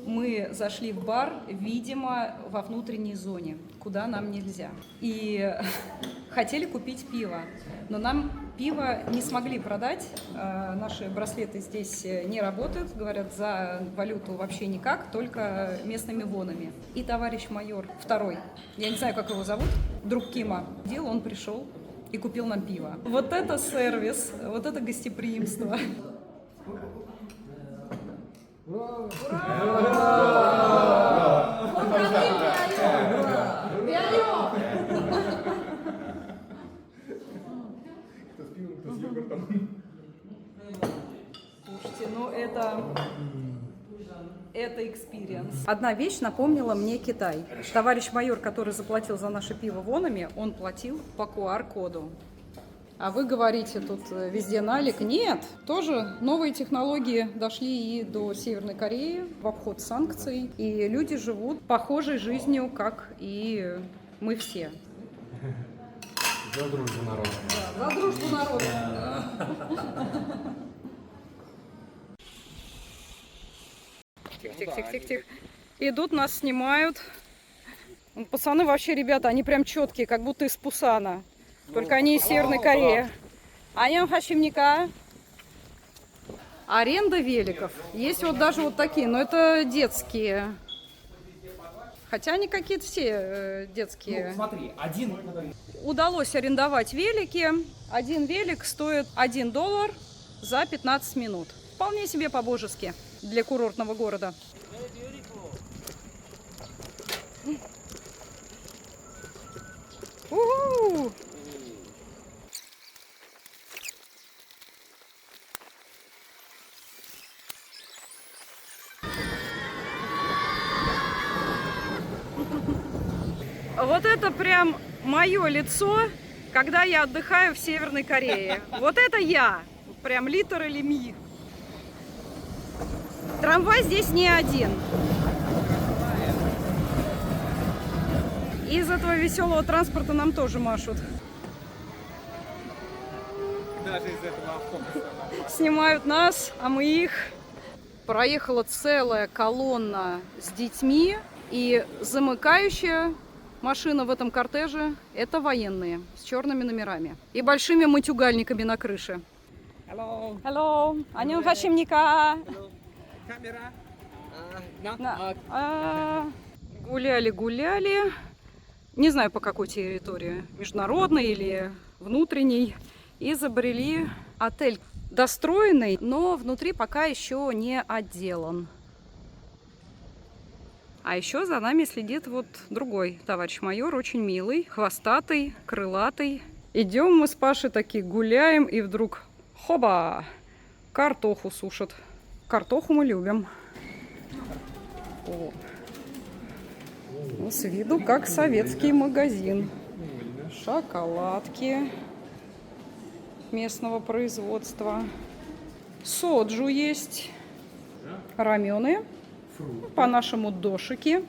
Мы зашли в бар, видимо, во внутренней зоне, куда нам нельзя. И хотели купить пиво, но нам пиво не смогли продать. Наши браслеты здесь не работают, говорят, за валюту вообще никак, только местными вонами. И товарищ майор второй, я не знаю, как его зовут, друг Кима, он пришел и купил нам пиво. Вот это сервис, вот это гостеприимство. Слушайте, ну это экспириенс. Одна вещь напомнила мне Китай. Товарищ майор, который заплатил за наше пиво вонами, он платил по QR-коду. А вы говорите, тут везде налик. Нет, тоже новые технологии дошли и до Северной Кореи в обход санкций. И люди живут похожей жизнью, как и мы все. За дружбу народа. Да, за дружбу народа. Тихо. Идут, нас снимают. Пацаны вообще, ребята, они прям четкие, как будто из Пусана. Только они из Северной Кореи. Аньон хашимника. Аренда великов. Есть вот даже вот такие, но это детские. Хотя они какие-то все детские. Ну, смотри, один... Удалось арендовать велики. Один велик стоит $1 за 15 минут. Вполне себе по-божески для курортного города. У-у-у! Вот это прям мое лицо, когда я отдыхаю в Северной Корее. Вот это я. Прям literally me. Трамвай здесь не один. Из этого веселого транспорта нам тоже машут. Даже из этого автобуса. Снимают нас, а мы их. Проехала целая колонна с детьми, и замыкающая машина в этом кортеже – это военные с черными номерами и большими матюгальниками на крыше. Hello. Hello. Аньон хашимника. Камера. Гуляли. Не знаю, по какой территории, международной или внутренней. И забрели отель достроенный, но внутри пока еще не отделан. А еще за нами следит вот другой товарищ майор, очень милый, хвостатый, крылатый. Идем мы с Пашей такие, гуляем, и вдруг хоба, картоху сушат. Картоху мы любим. О. Ну, с виду как советский магазин. Шоколадки местного производства. Соджу есть. Рамены. По-нашему дошики.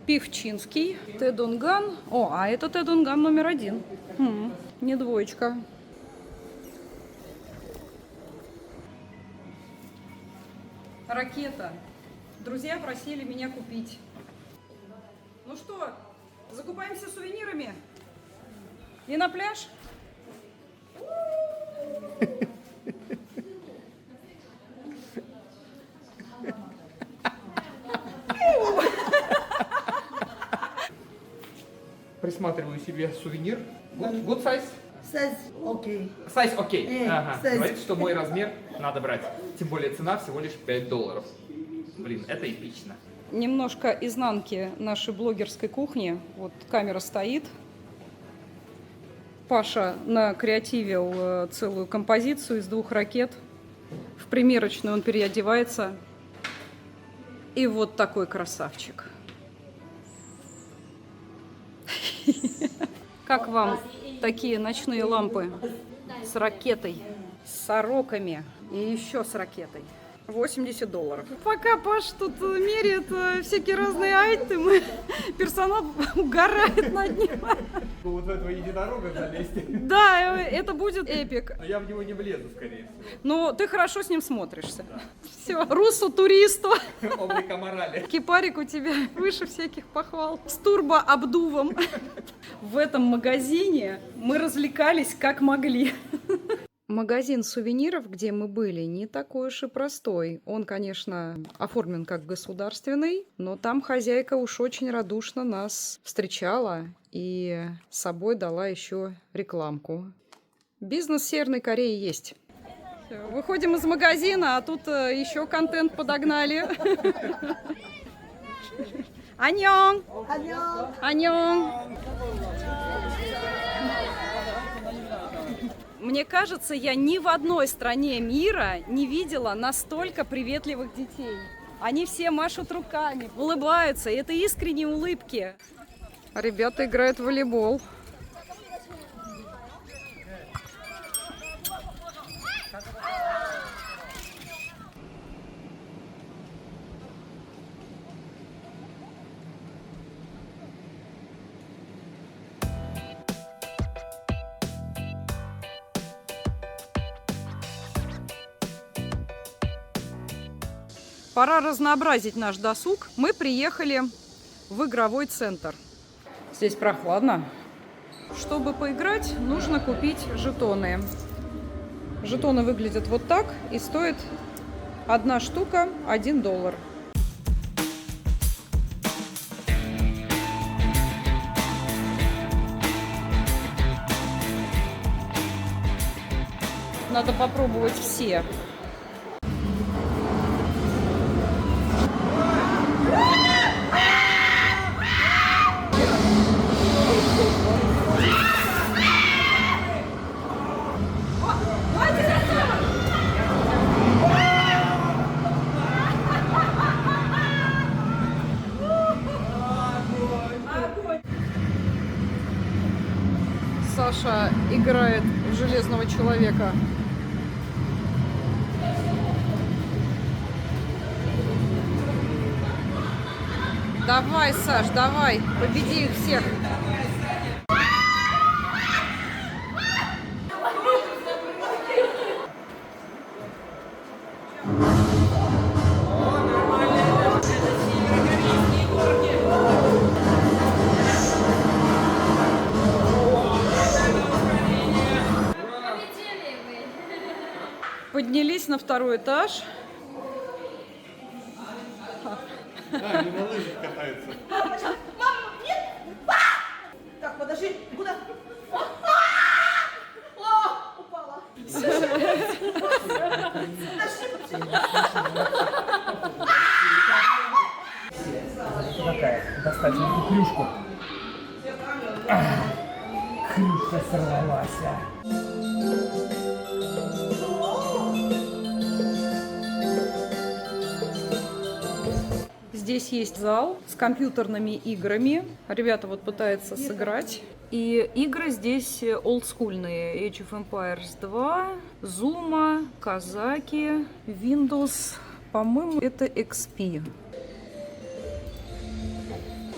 Певчинский. Тэдунган. О, а это Тэдунган номер 1. Не двоечка. Ракета. Друзья просили меня купить. Ну что, закупаемся сувенирами? И на пляж? Присматриваю себе сувенир. Good size? Says okay. Сайз окей. Ага. сайз. Говорит, что мой размер надо брать. Тем более цена всего лишь $5. Блин, это эпично. Немножко изнанки нашей блогерской кухни. Вот камера стоит. Паша накреативил целую композицию из 2 ракет. В примерочную он переодевается. И вот такой красавчик. Как вам такие ночные лампы с ракетой, с сороками и еще с ракетой? $80. Пока Паш тут меряет всякие разные айтемы, персонал угорает над ним. Вот в этого единорога залезть. Да, это будет эпик. Но я в него не влезу, скорее всего. Но ты хорошо с ним смотришься. Да. Все, русу туристу. Облика морали. Кипарик у тебя выше всяких похвал. С турбообдувом. В этом магазине мы развлекались как могли. Магазин сувениров, где мы были, не такой уж и простой. Он, конечно, оформлен как государственный, но там хозяйка уж очень радушно нас встречала и с собой дала еще рекламку. Бизнес в Северной Корее есть. Всё, выходим из магазина, а тут еще контент подогнали. Аньон! Аньон! Мне кажется, я ни в одной стране мира не видела настолько приветливых детей. Они все машут руками, улыбаются, и это искренние улыбки. Ребята играют в волейбол. Пора разнообразить наш досуг. Мы приехали в игровой центр. Здесь прохладно. Чтобы поиграть, нужно купить жетоны. Жетоны выглядят вот так и стоят 1 штука $1. Надо попробовать все. Саша играет в Железного человека. Давай, Саш, давай, победи их всех. Поднялись на 2-й этаж. А, они на лыжах катаются. Мама, нет! Так, подожди, куда? О, упала. Такая, достать эту клюшку. Клюшка сорвалась. Здесь есть зал с компьютерными играми. Ребята вот пытаются сыграть. И игры здесь олдскульные. Age of Empires 2, Zuma, Казаки, Windows. По-моему, это XP.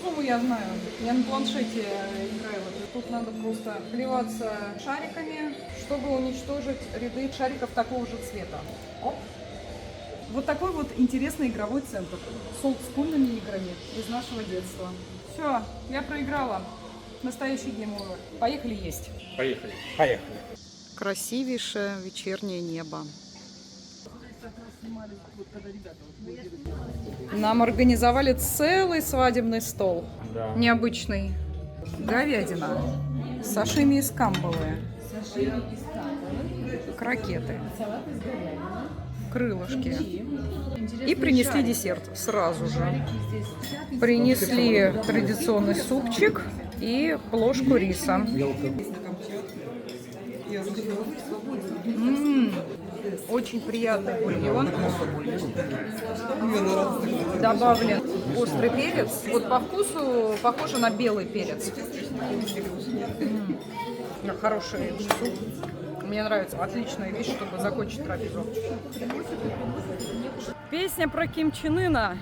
Ну, я знаю. Я на планшете играю. Тут надо просто плеваться шариками, чтобы уничтожить ряды шариков такого же цвета. Оп. Вот такой вот интересный игровой центр с олдскульными играми из нашего детства. Все, я проиграла. Настоящий гейм-овер. Поехали есть. Поехали. Поехали. Красивейшее вечернее небо. Нам организовали целый свадебный стол. Да. Необычный. Говядина. Сашими из камбалы. Крокеты. Крылышки. И принесли десерт сразу же. Принесли традиционный супчик и плошку риса. Очень приятный бульон. Добавлен острый перец. Вот по вкусу похоже на белый перец. Хороший суп. Мне нравится. Отличная вещь, чтобы закончить трапезу. Песня про Ким Чен Ына.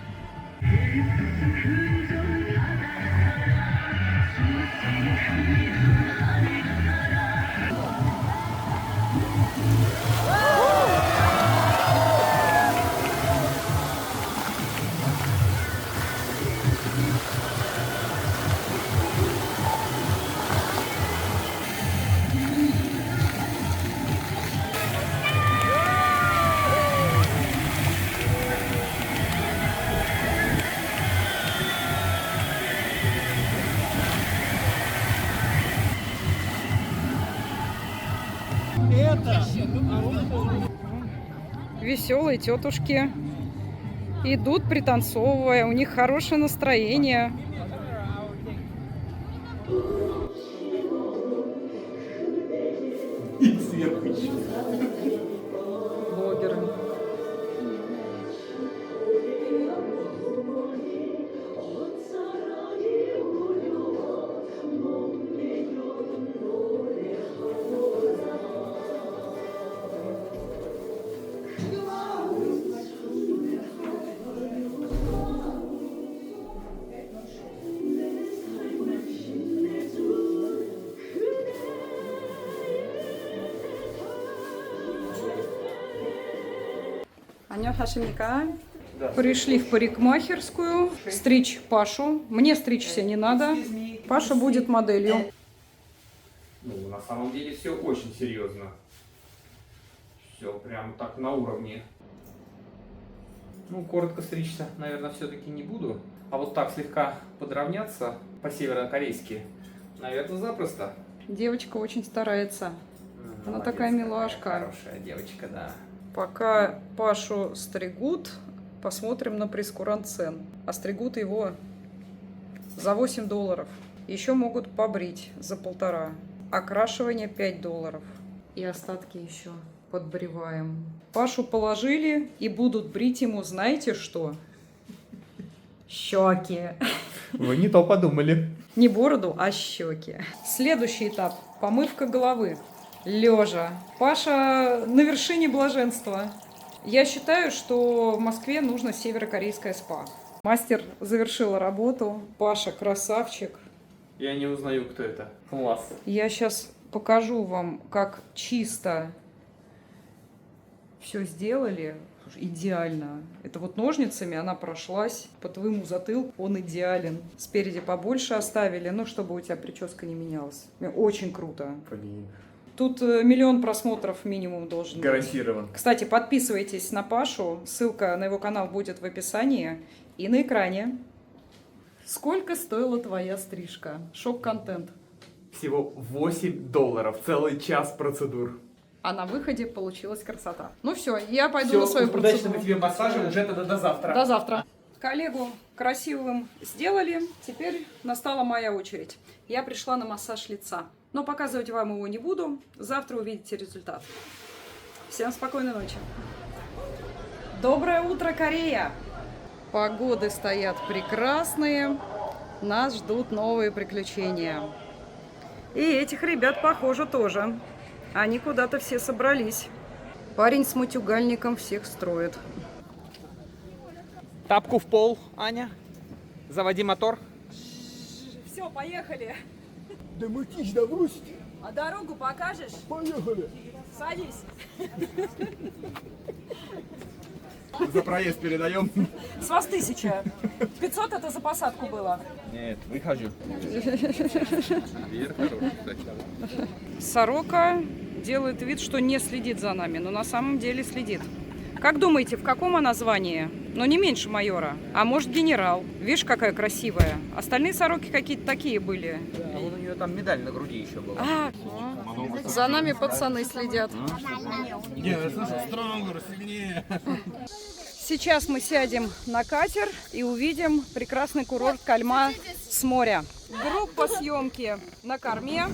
Веселые тетушки идут, пританцовывая, у них хорошее настроение. Блогеры. Аньохашимника. Пришли в парикмахерскую стричь Пашу. Мне стричься не надо. Паша будет моделью. Ну, на самом деле все очень серьезно. Все прям так на уровне. Ну, коротко стричься, наверное, все-таки не буду. А вот так слегка подровняться по-северокорейски, наверное, запросто. Девочка очень старается. Она такая милашка. Хорошая девочка, да. Пока Пашу стригут, посмотрим на прейскурант цен. А стригут его за $8. Еще могут побрить за 1,5. Окрашивание $5. И остатки еще подбриваем. Пашу положили и будут брить ему, знаете что? Щеки. Вы не то подумали. Не бороду, а щеки. Следующий этап – помывка головы. Лежа. Паша на вершине блаженства. Я считаю, что в Москве нужно северокорейское спа. Мастер завершила работу. Паша красавчик. Я не узнаю, кто это. Класс. Я сейчас покажу вам, как чисто все сделали. Идеально. Это вот ножницами она прошлась по твоему затылку. Он идеален. Спереди побольше оставили, ну, чтобы у тебя прическа не менялась. Очень круто. Блин. Тут 1 миллион просмотров минимум должен быть. Гарантирован. Кстати, подписывайтесь на Пашу. Ссылка на его канал будет в описании и на экране. Сколько стоила твоя стрижка? Шок-контент. Всего $8. Целый час процедур. А на выходе получилась красота. Ну все, я пойду на свою процедуру. Удачного тебе массажа, уже тогда до завтра. До завтра. Коллегу красивым сделали. Теперь настала моя очередь. Я пришла на массаж лица. Но показывать вам его не буду. Завтра увидите результат. Всем спокойной ночи. Доброе утро, Корея! Погоды стоят прекрасные. Нас ждут новые приключения. И этих ребят, похоже, тоже. Они куда-то все собрались. Парень с матюгальником всех строит. Тапку в пол, Аня. Заводи мотор. Все, поехали. Да мутись, да брось. А дорогу покажешь? Поехали. Садись. За проезд передаем. С вас 1000. 500 это за посадку было. Нет, выхожу. Сорока делает вид, что не следит за нами, но на самом деле следит. Как думаете, в каком она звании? Ну, не меньше майора. А может, генерал. Видишь, какая красивая. Остальные сороки какие-то такие были. Да, у нее там медаль на груди еще была. За нами пацаны следят. Нет, слушай, стронгер, сильнее. Сейчас мы сядем на катер и увидим прекрасный курорт Кальма с моря. Группа съемки на корме.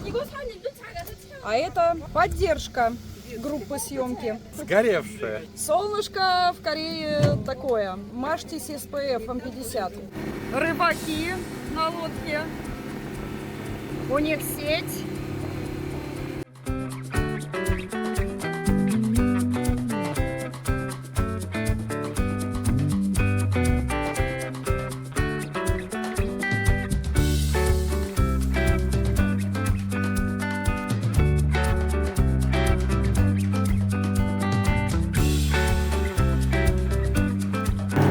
А это поддержка группы съемки. Сгоревшая. Солнышко в Корее такое. Мажьтесь SPF М50. Рыбаки на лодке. У них сеть.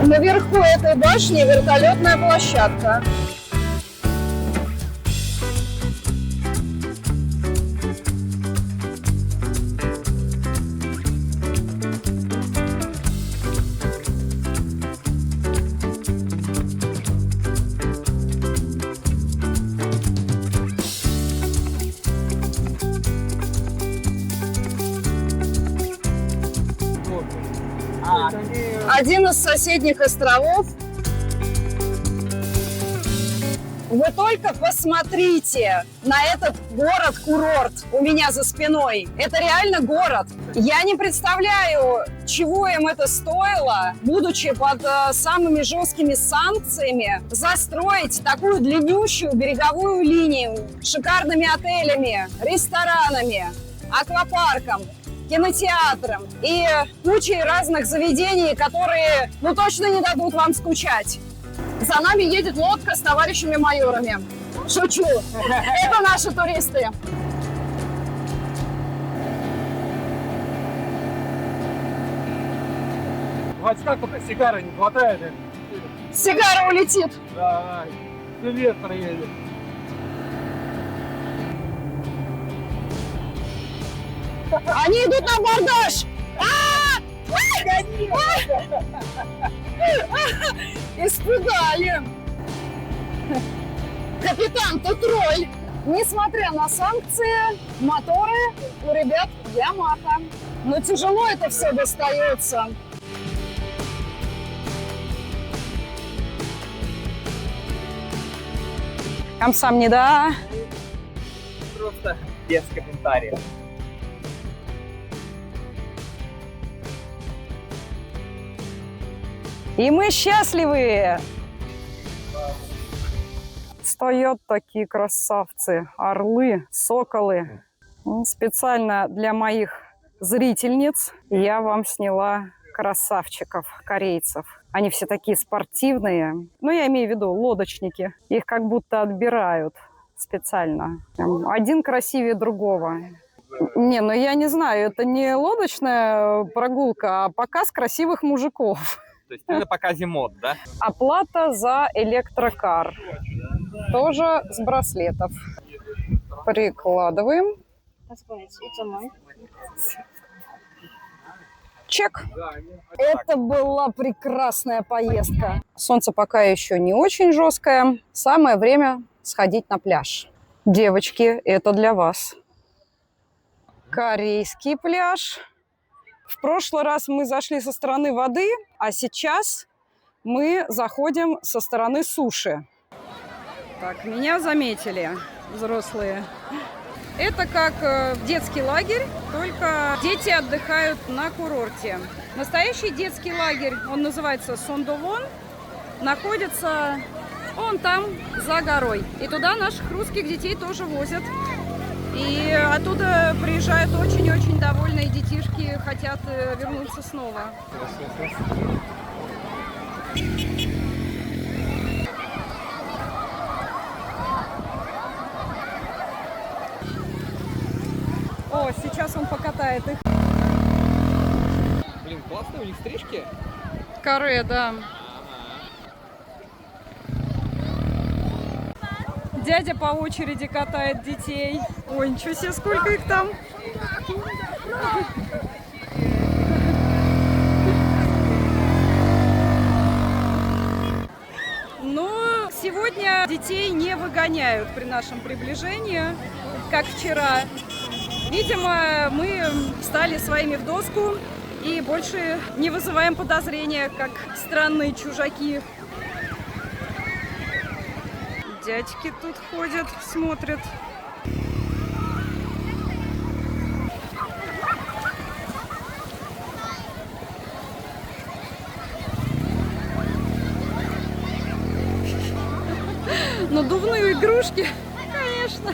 Наверху этой башни вертолетная площадка. Один из соседних островов. Вы только посмотрите на этот город-курорт у меня за спиной. Это реально город. Я не представляю, чего им это стоило, будучи под самыми жесткими санкциями, застроить такую длиннющую береговую линию с шикарными отелями, ресторанами, аквапарком, кинотеатром и кучей разных заведений, которые, ну, точно не дадут вам скучать. За нами едет лодка с товарищами майорами. Шучу. Это наши туристы. Ватька только сигары не хватает. Сигара улетит. Давай. Привет, проедет. Они идут на абордаж! Испугали! Капитан, тут роль! Несмотря на санкции, моторы у ребят Ямаха. Но тяжело это все достается. Камсамнида. Просто без комментариев. И мы счастливы! Стоят такие красавцы, орлы, соколы. Специально для моих зрительниц я вам сняла красавчиков, корейцев. Они все такие спортивные. Ну, я имею в виду лодочники. Их как будто отбирают специально. Один красивее другого. Не, ну я не знаю, это не лодочная прогулка, а показ красивых мужиков. То есть ты на показе мод, да? Оплата за электрокар. Тоже с браслетов. Прикладываем. Чек. Это была прекрасная поездка. Солнце пока еще не очень жесткое. Самое время сходить на пляж. Девочки, это для вас. Корейский пляж. В прошлый раз мы зашли со стороны воды, а сейчас мы заходим со стороны суши. Так, меня заметили взрослые. Это как детский лагерь, только дети отдыхают на курорте. Настоящий детский лагерь, он называется Сондовон. находится вон там, за горой. И туда наших русских детей тоже возят. И оттуда приезжают очень-очень довольные детишки, хотят вернуться снова. О, сейчас он покатает их. Блин, классные у них стрижки. Каре, да. Дядя по очереди катает детей. Ой, ничего себе, сколько их там. Но сегодня детей не выгоняют при нашем приближении, как вчера. Видимо, мы стали своими в доску и больше не вызываем подозрения, как странные чужаки. Дядьки тут ходят, смотрят. Надувные игрушки, конечно,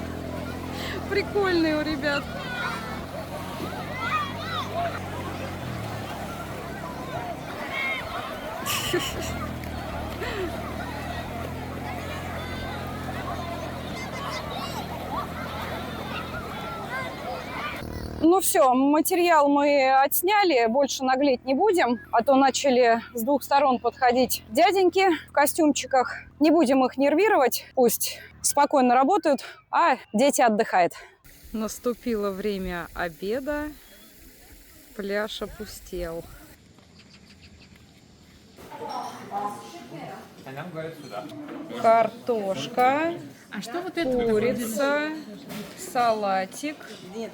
прикольные у ребят. Ну все, материал мы отсняли, больше наглеть не будем, а то начали с двух сторон подходить дяденьки в костюмчиках. Не будем их нервировать, пусть спокойно работают, а дети отдыхают. Наступило время обеда, пляж опустел. А нам говорят сюда. Картошка, А что вот это? курица, салатик,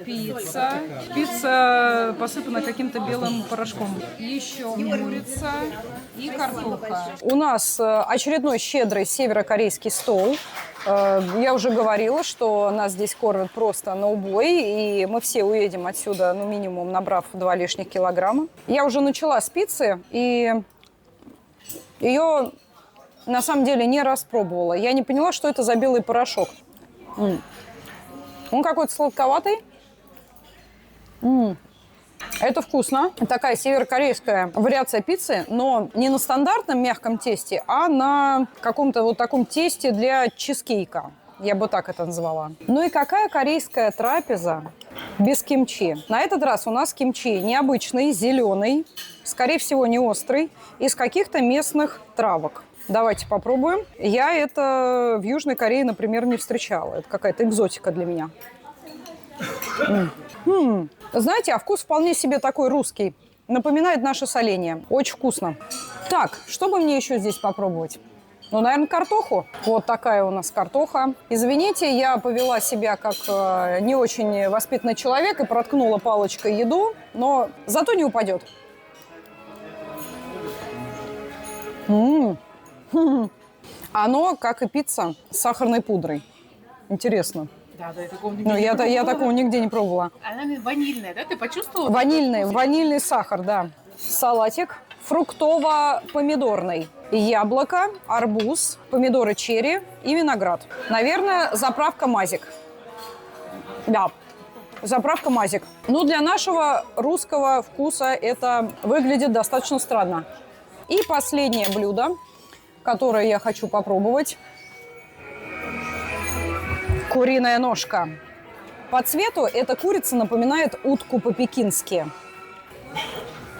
пицца. Пицца посыпана каким-то белым порошком. Еще курица и картоха. У нас очередной щедрый северокорейский стол. Я уже говорила, что нас здесь кормят просто на убой, и мы все уедем отсюда, ну, минимум, набрав 2 лишних килограмма. Я уже начала с пиццы, и ее на самом деле не распробовала. Я не поняла, что это за белый порошок. Он какой-то сладковатый. Это вкусно. Такая северокорейская вариация пиццы, но не на стандартном мягком тесте, а на каком-то вот таком тесте для чизкейка. Я бы так это назвала. Ну и какая корейская трапеза без кимчи? На этот раз у нас кимчи необычный, зеленый, скорее всего, не острый, из каких-то местных травок. Давайте попробуем. Я это в Южной Корее, например, не встречала. Это какая-то экзотика для меня. Знаете, а вкус вполне себе такой русский. Напоминает наше соленье. Очень вкусно. Так, что бы мне еще здесь попробовать? Ну, наверное, картоху. Вот такая у нас картоха. Извините, я повела себя как не очень воспитанный человек и проткнула палочкой еду, но зато не упадет. Оно, как и пицца, с сахарной пудрой. Интересно. Да, я такого Ну, я такого нигде не пробовала. Она ванильная, да? Ты почувствовала? Ванильный сахар, да. Салатик фруктово-помидорный. Яблоко, арбуз, помидоры черри и виноград. Наверное, заправка мазик. Да, заправка мазик. Ну, для нашего русского вкуса это выглядит достаточно странно. И последнее блюдо, которое я хочу попробовать. Куриная ножка. По цвету эта курица напоминает утку по-пекински.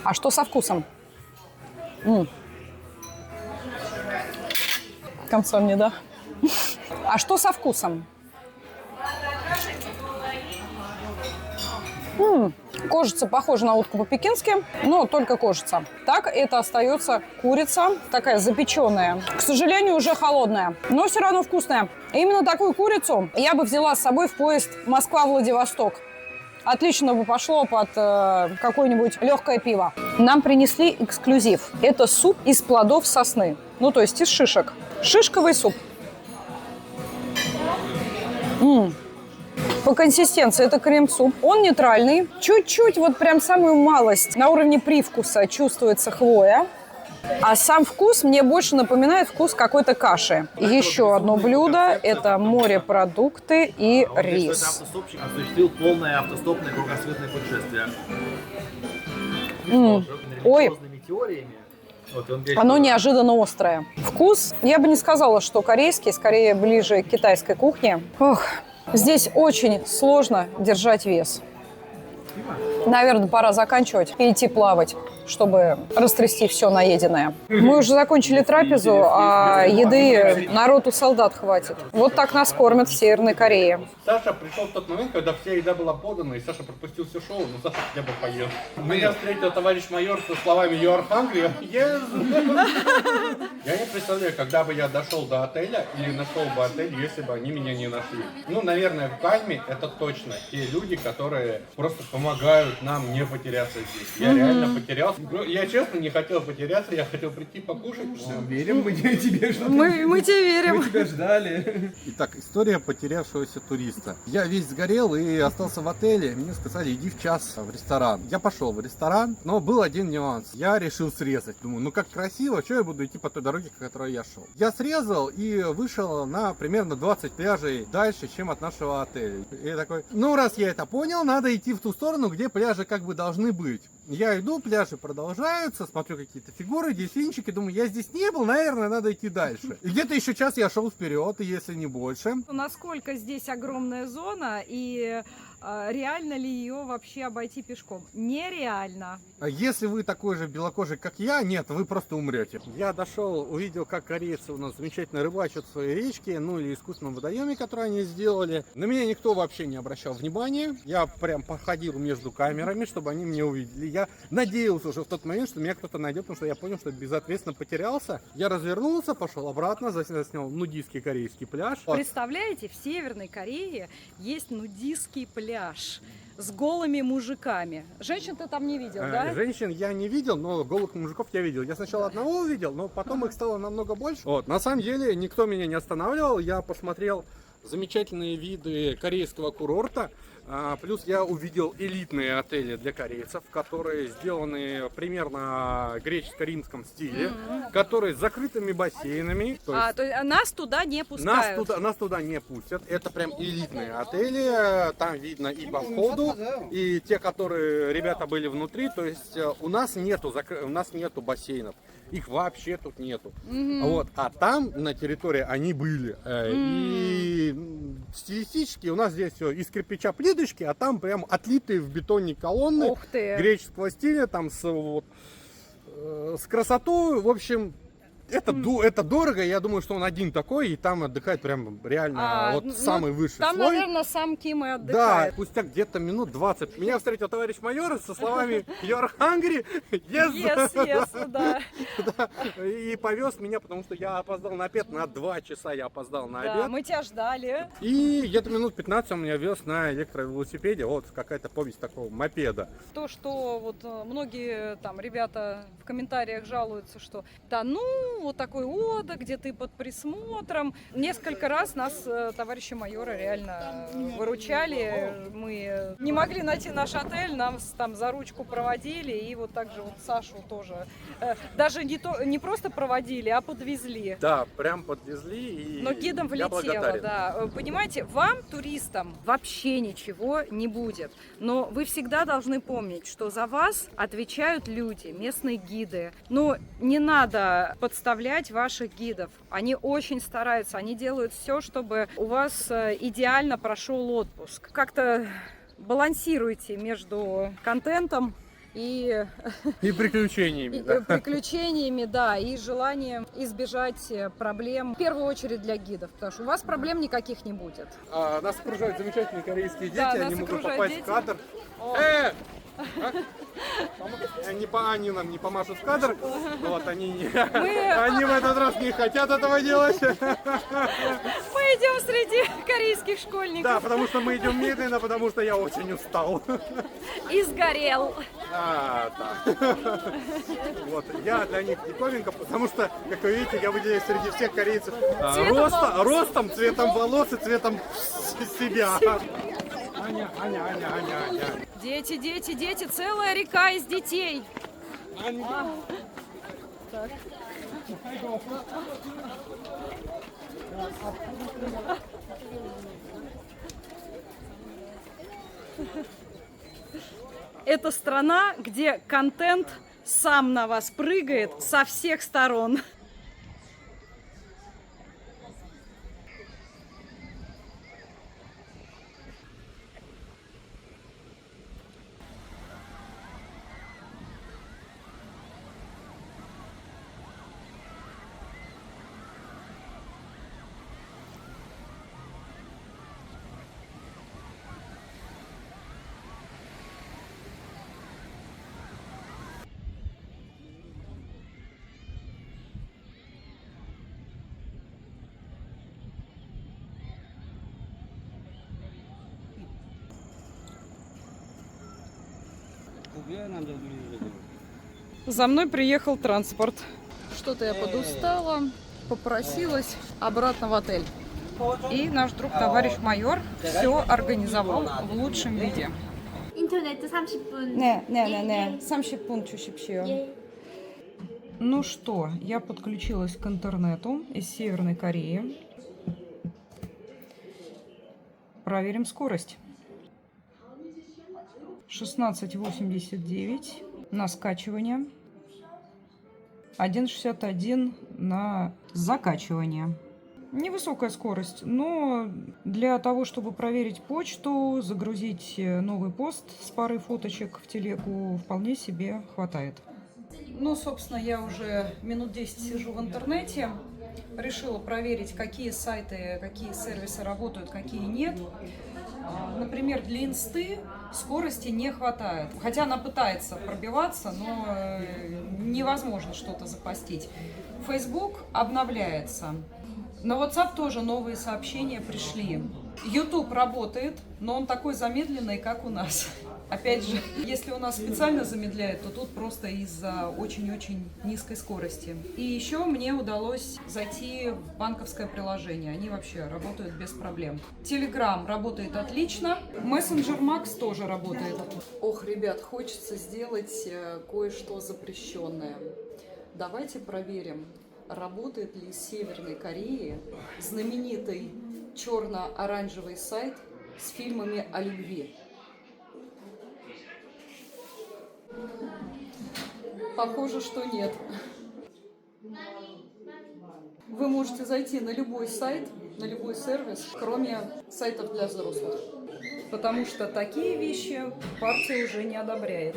А что со вкусом? Конца мне, да? А что со вкусом? Кожица похожа на утку по-пекински, но только кожица. Так, это остается курица, такая запеченная. К сожалению, уже холодная, но все равно вкусная. Именно такую курицу я бы взяла с собой в поезд Москва-Владивосток. Отлично бы пошло под какое-нибудь легкое пиво. Нам принесли эксклюзив. Это суп из плодов сосны, ну то есть из шишек. Шишковый суп. По консистенции это крем-суп. Он нейтральный. Чуть-чуть, вот прям самую малость на уровне привкуса чувствуется хвоя. А сам вкус мне больше напоминает вкус какой-то каши. Еще одно блюдо – это морепродукты и рис. Автостопщик осуществил полное автостопное кругосветное путешествие. Ой, Теориями. Вот, он говорит, оно неожиданно острое. Вкус, я бы не сказала, что корейский, скорее ближе к китайской кухне. Ох, здесь очень сложно держать вес. Наверное, пора заканчивать и идти плавать, чтобы растрясти все наеденное. Мы уже закончили трапезу, а еды народу солдат хватит. Вот так нас кормят в Северной Корее. Саша пришел в тот момент, когда вся еда была подана, и Саша пропустил все шоу, но Саша хотя бы поел. Меня встретил товарищ майор со словами «You are hungry?» Yes. Я не представляю, когда бы я дошел до отеля или нашел бы отель, если бы они меня не нашли. Ну, наверное, в Кальме это точно те люди, которые просто помогают нам не потеряться здесь. Я реально потерялся. Ну, я честно не хотел потеряться, я хотел прийти покушать. Верим мы тебе, что Мы тебе верим. мы тебя ждали. Итак, история потерявшегося туриста. Я весь сгорел и остался в отеле. Мне сказали, иди в час в ресторан. Я пошел в ресторан, но был один нюанс. Я решил срезать. Думаю, ну как красиво, что я буду идти по той дороге, по которой я шел. Я срезал и вышел на примерно 20 пляжей дальше, чем от нашего отеля. И я такой, ну раз я это понял, надо идти в ту сторону, где пляжи как бы должны быть. Я иду, пляжи продолжаются, смотрю какие-то фигуры, дельфинчики, думаю, я здесь не был, наверное, надо идти дальше. И где-то еще час я шел вперед, если не больше. Насколько здесь огромная зона и реально ли ее вообще обойти пешком? Нереально. А если вы такой же белокожий, как я, нет, вы просто умрете. Я дошел, увидел, как корейцы у нас замечательно рыбачат в своей речке, ну или искусственном водоеме, который они сделали. На меня никто вообще не обращал внимания. Я прям походил между камерами, чтобы они меня увидели. Я надеялся уже в тот момент, что меня кто-то найдет, потому что я понял, что безответственно потерялся. Я развернулся, пошел обратно, заснял нудистский корейский пляж. Представляете, в Северной Корее есть нудистский пляж с голыми мужиками. Женщин ты там не видел, да? Женщин я не видел, но голых мужиков я видел. Я сначала одного увидел, но потом их стало намного больше. Вот. На самом деле никто меня не останавливал. Я посмотрел замечательные виды корейского курорта. Плюс я увидел элитные отели для корейцев, которые сделаны примерно в греческо-римском стиле, которые с закрытыми бассейнами. То есть нас туда не пускают. Нас туда не пустят. Это прям элитные отели. Там видно и по входу, и те, которые ребята были внутри. То есть у нас нету бассейнов. Их вообще тут нету. Вот. А там на территории они были. И стилистически у нас здесь все из кирпича плиточки, а там прям отлитые в бетоне колонны греческого стиля, там с красотой. В общем, это дорого. Я думаю, что он один такой, и там отдыхает прям реально самый высший там, слой. наверное, сам Ким и отдыхает. Да, спустя где-то минут 20 меня встретил товарищ майор со словами «You're hungry?» Yes, да. И повез меня, потому что я опоздал на обед, на 2 часа я опоздал на обед. Да, мы тебя ждали. И где-то минут 15 он меня вез на электровелосипеде, вот какая-то повесть такого мопеда. То, что вот многие там ребята в комментариях жалуются, что да ну, вот такой отдых, где ты под присмотром. Несколько раз нас товарищи майора реально выручали. Мы не могли найти наш отель, нас там за ручку проводили, и вот так же вот Сашу тоже. Даже не просто проводили, а подвезли. Да, прям подвезли. И но гидом влетело, да. Понимаете, вам, туристам, вообще ничего не будет. Но вы всегда должны помнить, что за вас отвечают люди, местные гиды. Но не надо подставлять ваших гидов. Они очень стараются, они делают все, чтобы у вас идеально прошел отпуск. Как-то балансируйте между контентом и приключениями. Приключениями, да, и желанием избежать проблем, в первую очередь для гидов, потому что у вас проблем никаких не будет. Нас окружают замечательные корейские дети, да, они могут попасть в кадр. Они нам не помашут в кадр, вот они в этот раз не хотят этого делать. Мы идем среди корейских школьников. Да, потому что мы идем медленно, потому что я очень устал. И сгорел. Да. Вот, я для них диковинка, потому что, как вы видите, я выделяюсь среди всех корейцев ростом, цветом волос и цветом себя. Аня. Дети, целая река из детей. так. Это страна, где контент сам на вас прыгает со всех сторон. За мной приехал транспорт. Что-то я подустала, попросилась обратно в отель. И наш друг, товарищ майор, все организовал в лучшем виде. 인터넷 30분. Не, 30분 주십시오. Ну что, я подключилась к интернету из Северной Кореи. Проверим скорость. 16.89 на скачивание. 1.61 на закачивание. Невысокая скорость, но для того, чтобы проверить почту, загрузить новый пост с парой фоточек в телегу, вполне себе хватает. Ну, собственно, я уже минут 10 сижу в интернете. Решила проверить, какие сайты, какие сервисы работают, какие нет. Например, для инсты скорости не хватает. Хотя она пытается пробиваться, но невозможно что-то запостить. Facebook обновляется. На WhatsApp тоже новые сообщения пришли. YouTube работает, но он такой замедленный, как у нас. Опять же, если у нас специально замедляет, то тут просто из-за очень-очень низкой скорости. И еще мне удалось зайти в банковское приложение. Они вообще работают без проблем. Telegram работает отлично. Messenger Max тоже работает. Ох, ребят, хочется сделать кое-что запрещенное. Давайте проверим, работает ли из Северной Кореи знаменитый черно-оранжевый сайт с фильмами о любви. Похоже, что нет. Вы можете зайти на любой сайт, на любой сервис, кроме сайтов для взрослых. Потому что такие вещи партия уже не одобряет.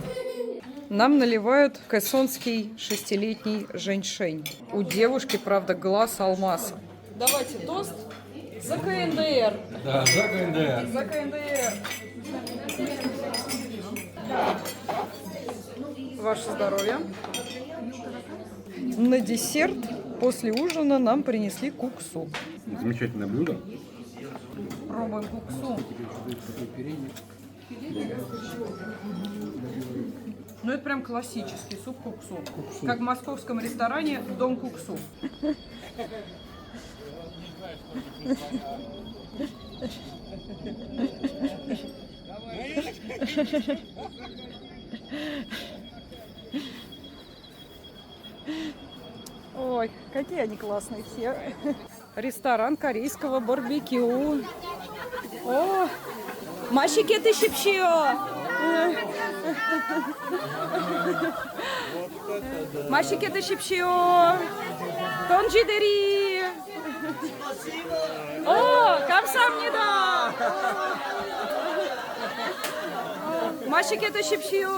Нам наливают кэсонский 6-летний женьшень. У девушки, правда, глаз алмаз. Давайте тост за КНДР. Да, за КНДР. За КНДР. Ваше здоровье. На десерт после ужина нам принесли куксу. Замечательное блюдо. Пробуем куксу. Ну, это прям классический суп куксу. Как в московском ресторане «Дом куксу». Ой, какие они классные все. Ресторан корейского барбекю. О, 마시게 드십시오. 맛있게 드십시오. 던지들이. О, 감사합니다. 맛있게 드십시오.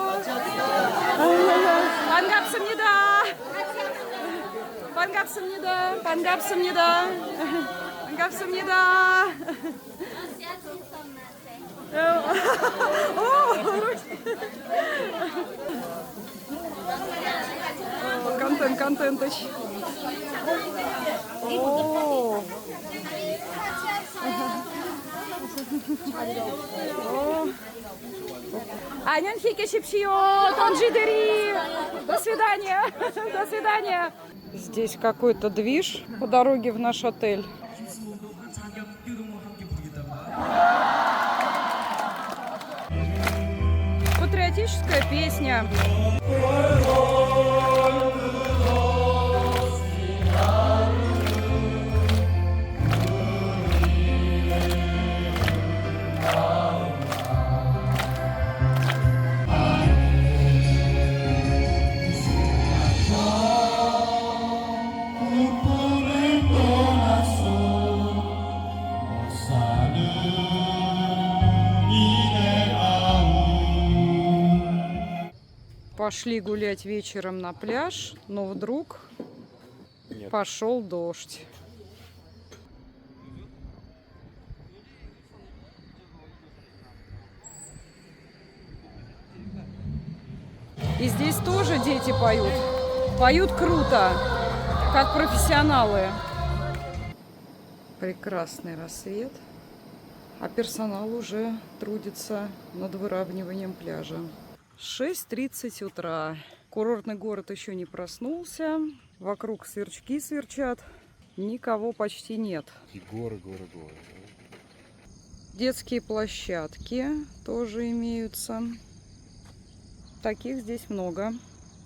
반갑습니다. 반갑습니다. 반갑습니다. 반갑습니다. Контент-контентыч. 안녕히 계십시오, 던지들이. До свидания. До свидания. Здесь какой-то движ по дороге в наш отель. Патриотическая песня. Пошли гулять вечером на пляж, но вдруг пошел дождь. И здесь тоже дети поют. Поют круто, как профессионалы. Прекрасный рассвет, а персонал уже трудится над выравниванием пляжа. 6:30 утра. Курортный город еще не проснулся. Вокруг сверчки сверчат. Никого почти нет. И горы. Детские площадки тоже имеются. Таких здесь много.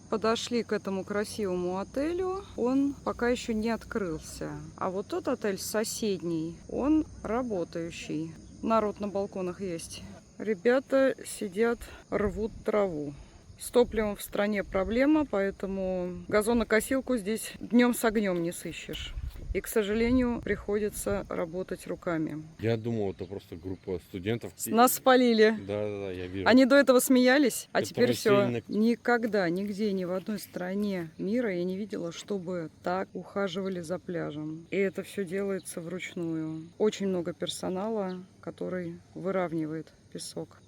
Подошли к этому красивому отелю. Он пока еще не открылся. А вот тот отель соседний, он работающий. Народ на балконах есть. Ребята сидят, рвут траву. С топливом в стране проблема, поэтому газонокосилку здесь днем с огнем не сыщешь. И, к сожалению, приходится работать руками. Я думал, это просто группа студентов. Нас спалили. Да, я вижу. Они до этого смеялись, а Это теперь все. рассеянно. Никогда, нигде, ни в одной стране мира я не видела, чтобы так ухаживали за пляжем. И это все делается вручную. Очень много персонала, который выравнивает песок.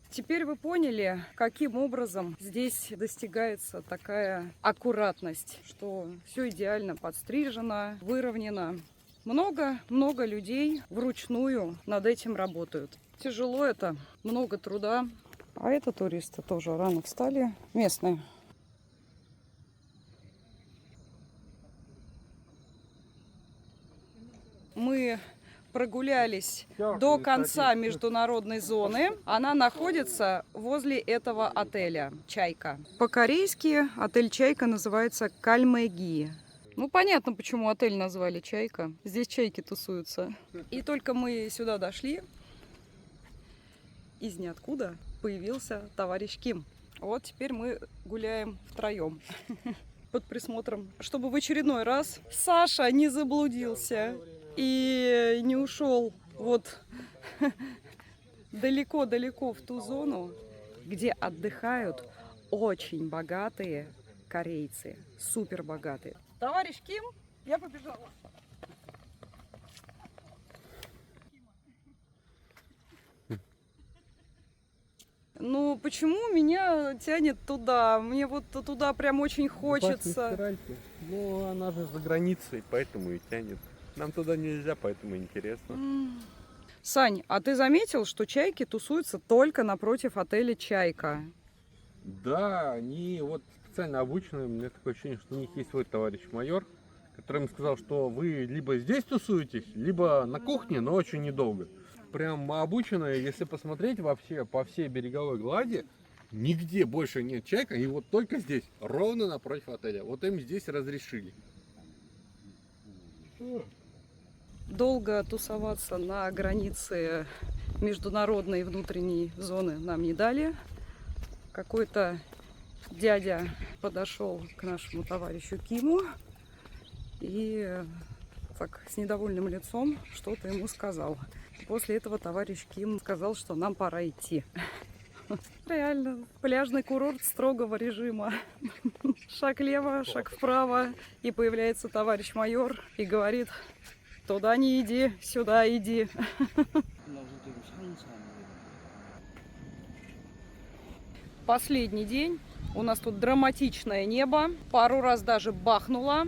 Теперь вы поняли, каким образом здесь достигается такая аккуратность, что все идеально подстрижено, выровнено. Много людей вручную над этим работают. Тяжело это, много труда. А это туристы тоже рано встали, местные. Мы прогулялись до конца международной зоны. Она находится возле этого отеля «Чайка». По-корейски отель «Чайка» называется «Кальмэги». Ну, понятно, почему отель назвали «Чайка». Здесь чайки тусуются. И только мы сюда дошли, из ниоткуда появился товарищ Ким. Вот теперь мы гуляем втроем под присмотром, чтобы в очередной раз Саша не заблудился и не ушел вот далеко-далеко в ту зону, где отдыхают очень богатые корейцы, супер богатые. Товарищ Ким, я побежала. Ну, почему меня тянет туда? Мне вот туда прям очень хочется. Ну, она же за границей, поэтому и тянет. Нам туда нельзя, поэтому интересно. Сань, а ты заметил, что чайки тусуются только напротив отеля «Чайка»? Да, они вот специально обучены. У меня такое ощущение, что у них есть свой товарищ майор, который им сказал, что вы либо здесь тусуетесь, либо на кухне, но очень недолго. Прям обученные, если посмотреть по всей береговой глади, нигде больше нет чайка, и вот только здесь, ровно напротив отеля. Вот им здесь разрешили. Долго тусоваться на границе международной и внутренней зоны нам не дали. Какой-то дядя подошел к нашему товарищу Киму и так с недовольным лицом что-то ему сказал. После этого товарищ Ким сказал, что нам пора идти. Реально, пляжный курорт строгого режима. Шаг влево, шаг вправо, и появляется товарищ майор и говорит: туда не иди, сюда иди. Последний день. У нас тут драматичное небо. Пару раз даже бахнуло.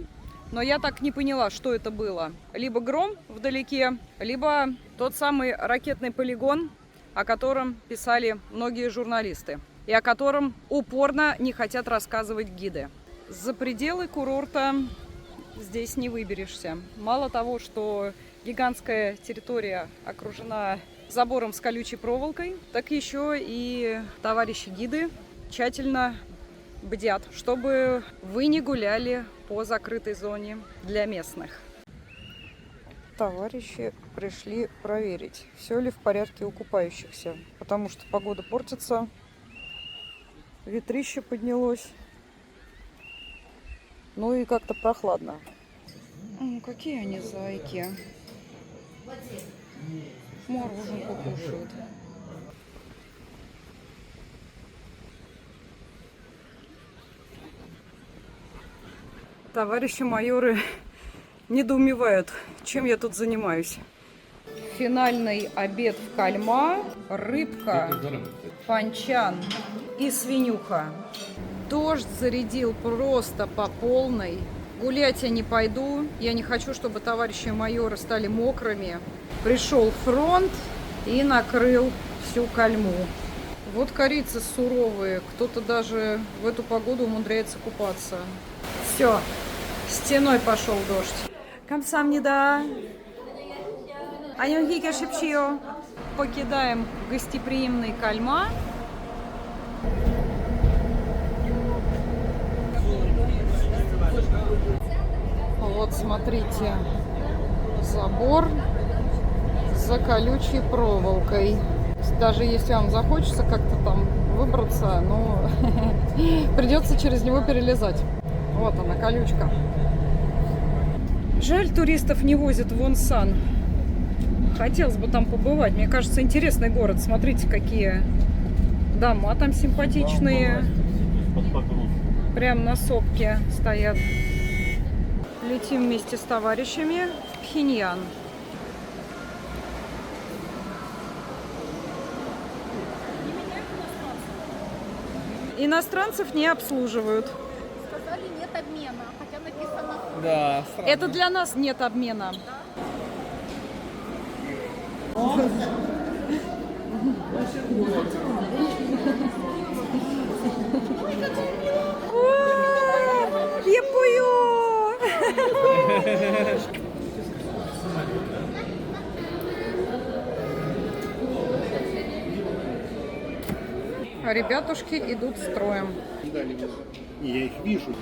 Но я так не поняла, что это было. Либо гром вдалеке, либо тот самый ракетный полигон, о котором писали многие журналисты. И о котором упорно не хотят рассказывать гиды. За пределы курорта здесь не выберешься. Мало того, что гигантская территория окружена забором с колючей проволокой, так еще и товарищи гиды тщательно бдят, чтобы вы не гуляли по закрытой зоне для местных. Товарищи пришли проверить, все ли в порядке у купающихся, потому что погода портится, ветрище поднялось, ну и как-то прохладно. Какие они зайки. Мороженку кушают. Товарищи майоры недоумевают, чем я тут занимаюсь. Финальный обед в Кальма, рыбка, фанчан и свинюха. Дождь зарядил просто по полной. Гулять я не пойду. Я не хочу, чтобы товарищи майоры стали мокрыми. Пришел фронт и накрыл всю Кальму. Вот корейцы суровые. Кто-то даже в эту погоду умудряется купаться. Все, стеной пошел дождь. 감사합니다. 안녕히 계십시오. Покидаем гостеприимный Кальма. Вот смотрите, забор за колючей проволокой. Даже если вам захочется как-то там выбраться, ну, придется через него перелезать. Вот она, колючка. Жаль, туристов не возят в Вонсан. Хотелось бы там побывать. Мне кажется, интересный город. Смотрите, какие дома там симпатичные. Прям на сопке стоят. Летим вместе с товарищами в Пхеньян. Иностранцев не обслуживают. Сказали, нет обмена, хотя написано... Да, Это для нас нет обмена. А ребятушки идут строем. Я их вижу.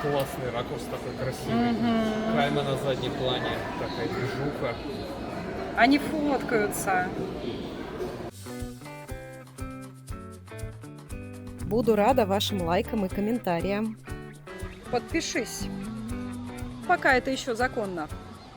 Классный ракурс такой красивый. Кальма на заднем плане. Такая движуха. Они фоткаются. Буду рада вашим лайкам и комментариям. Подпишись, пока это еще законно.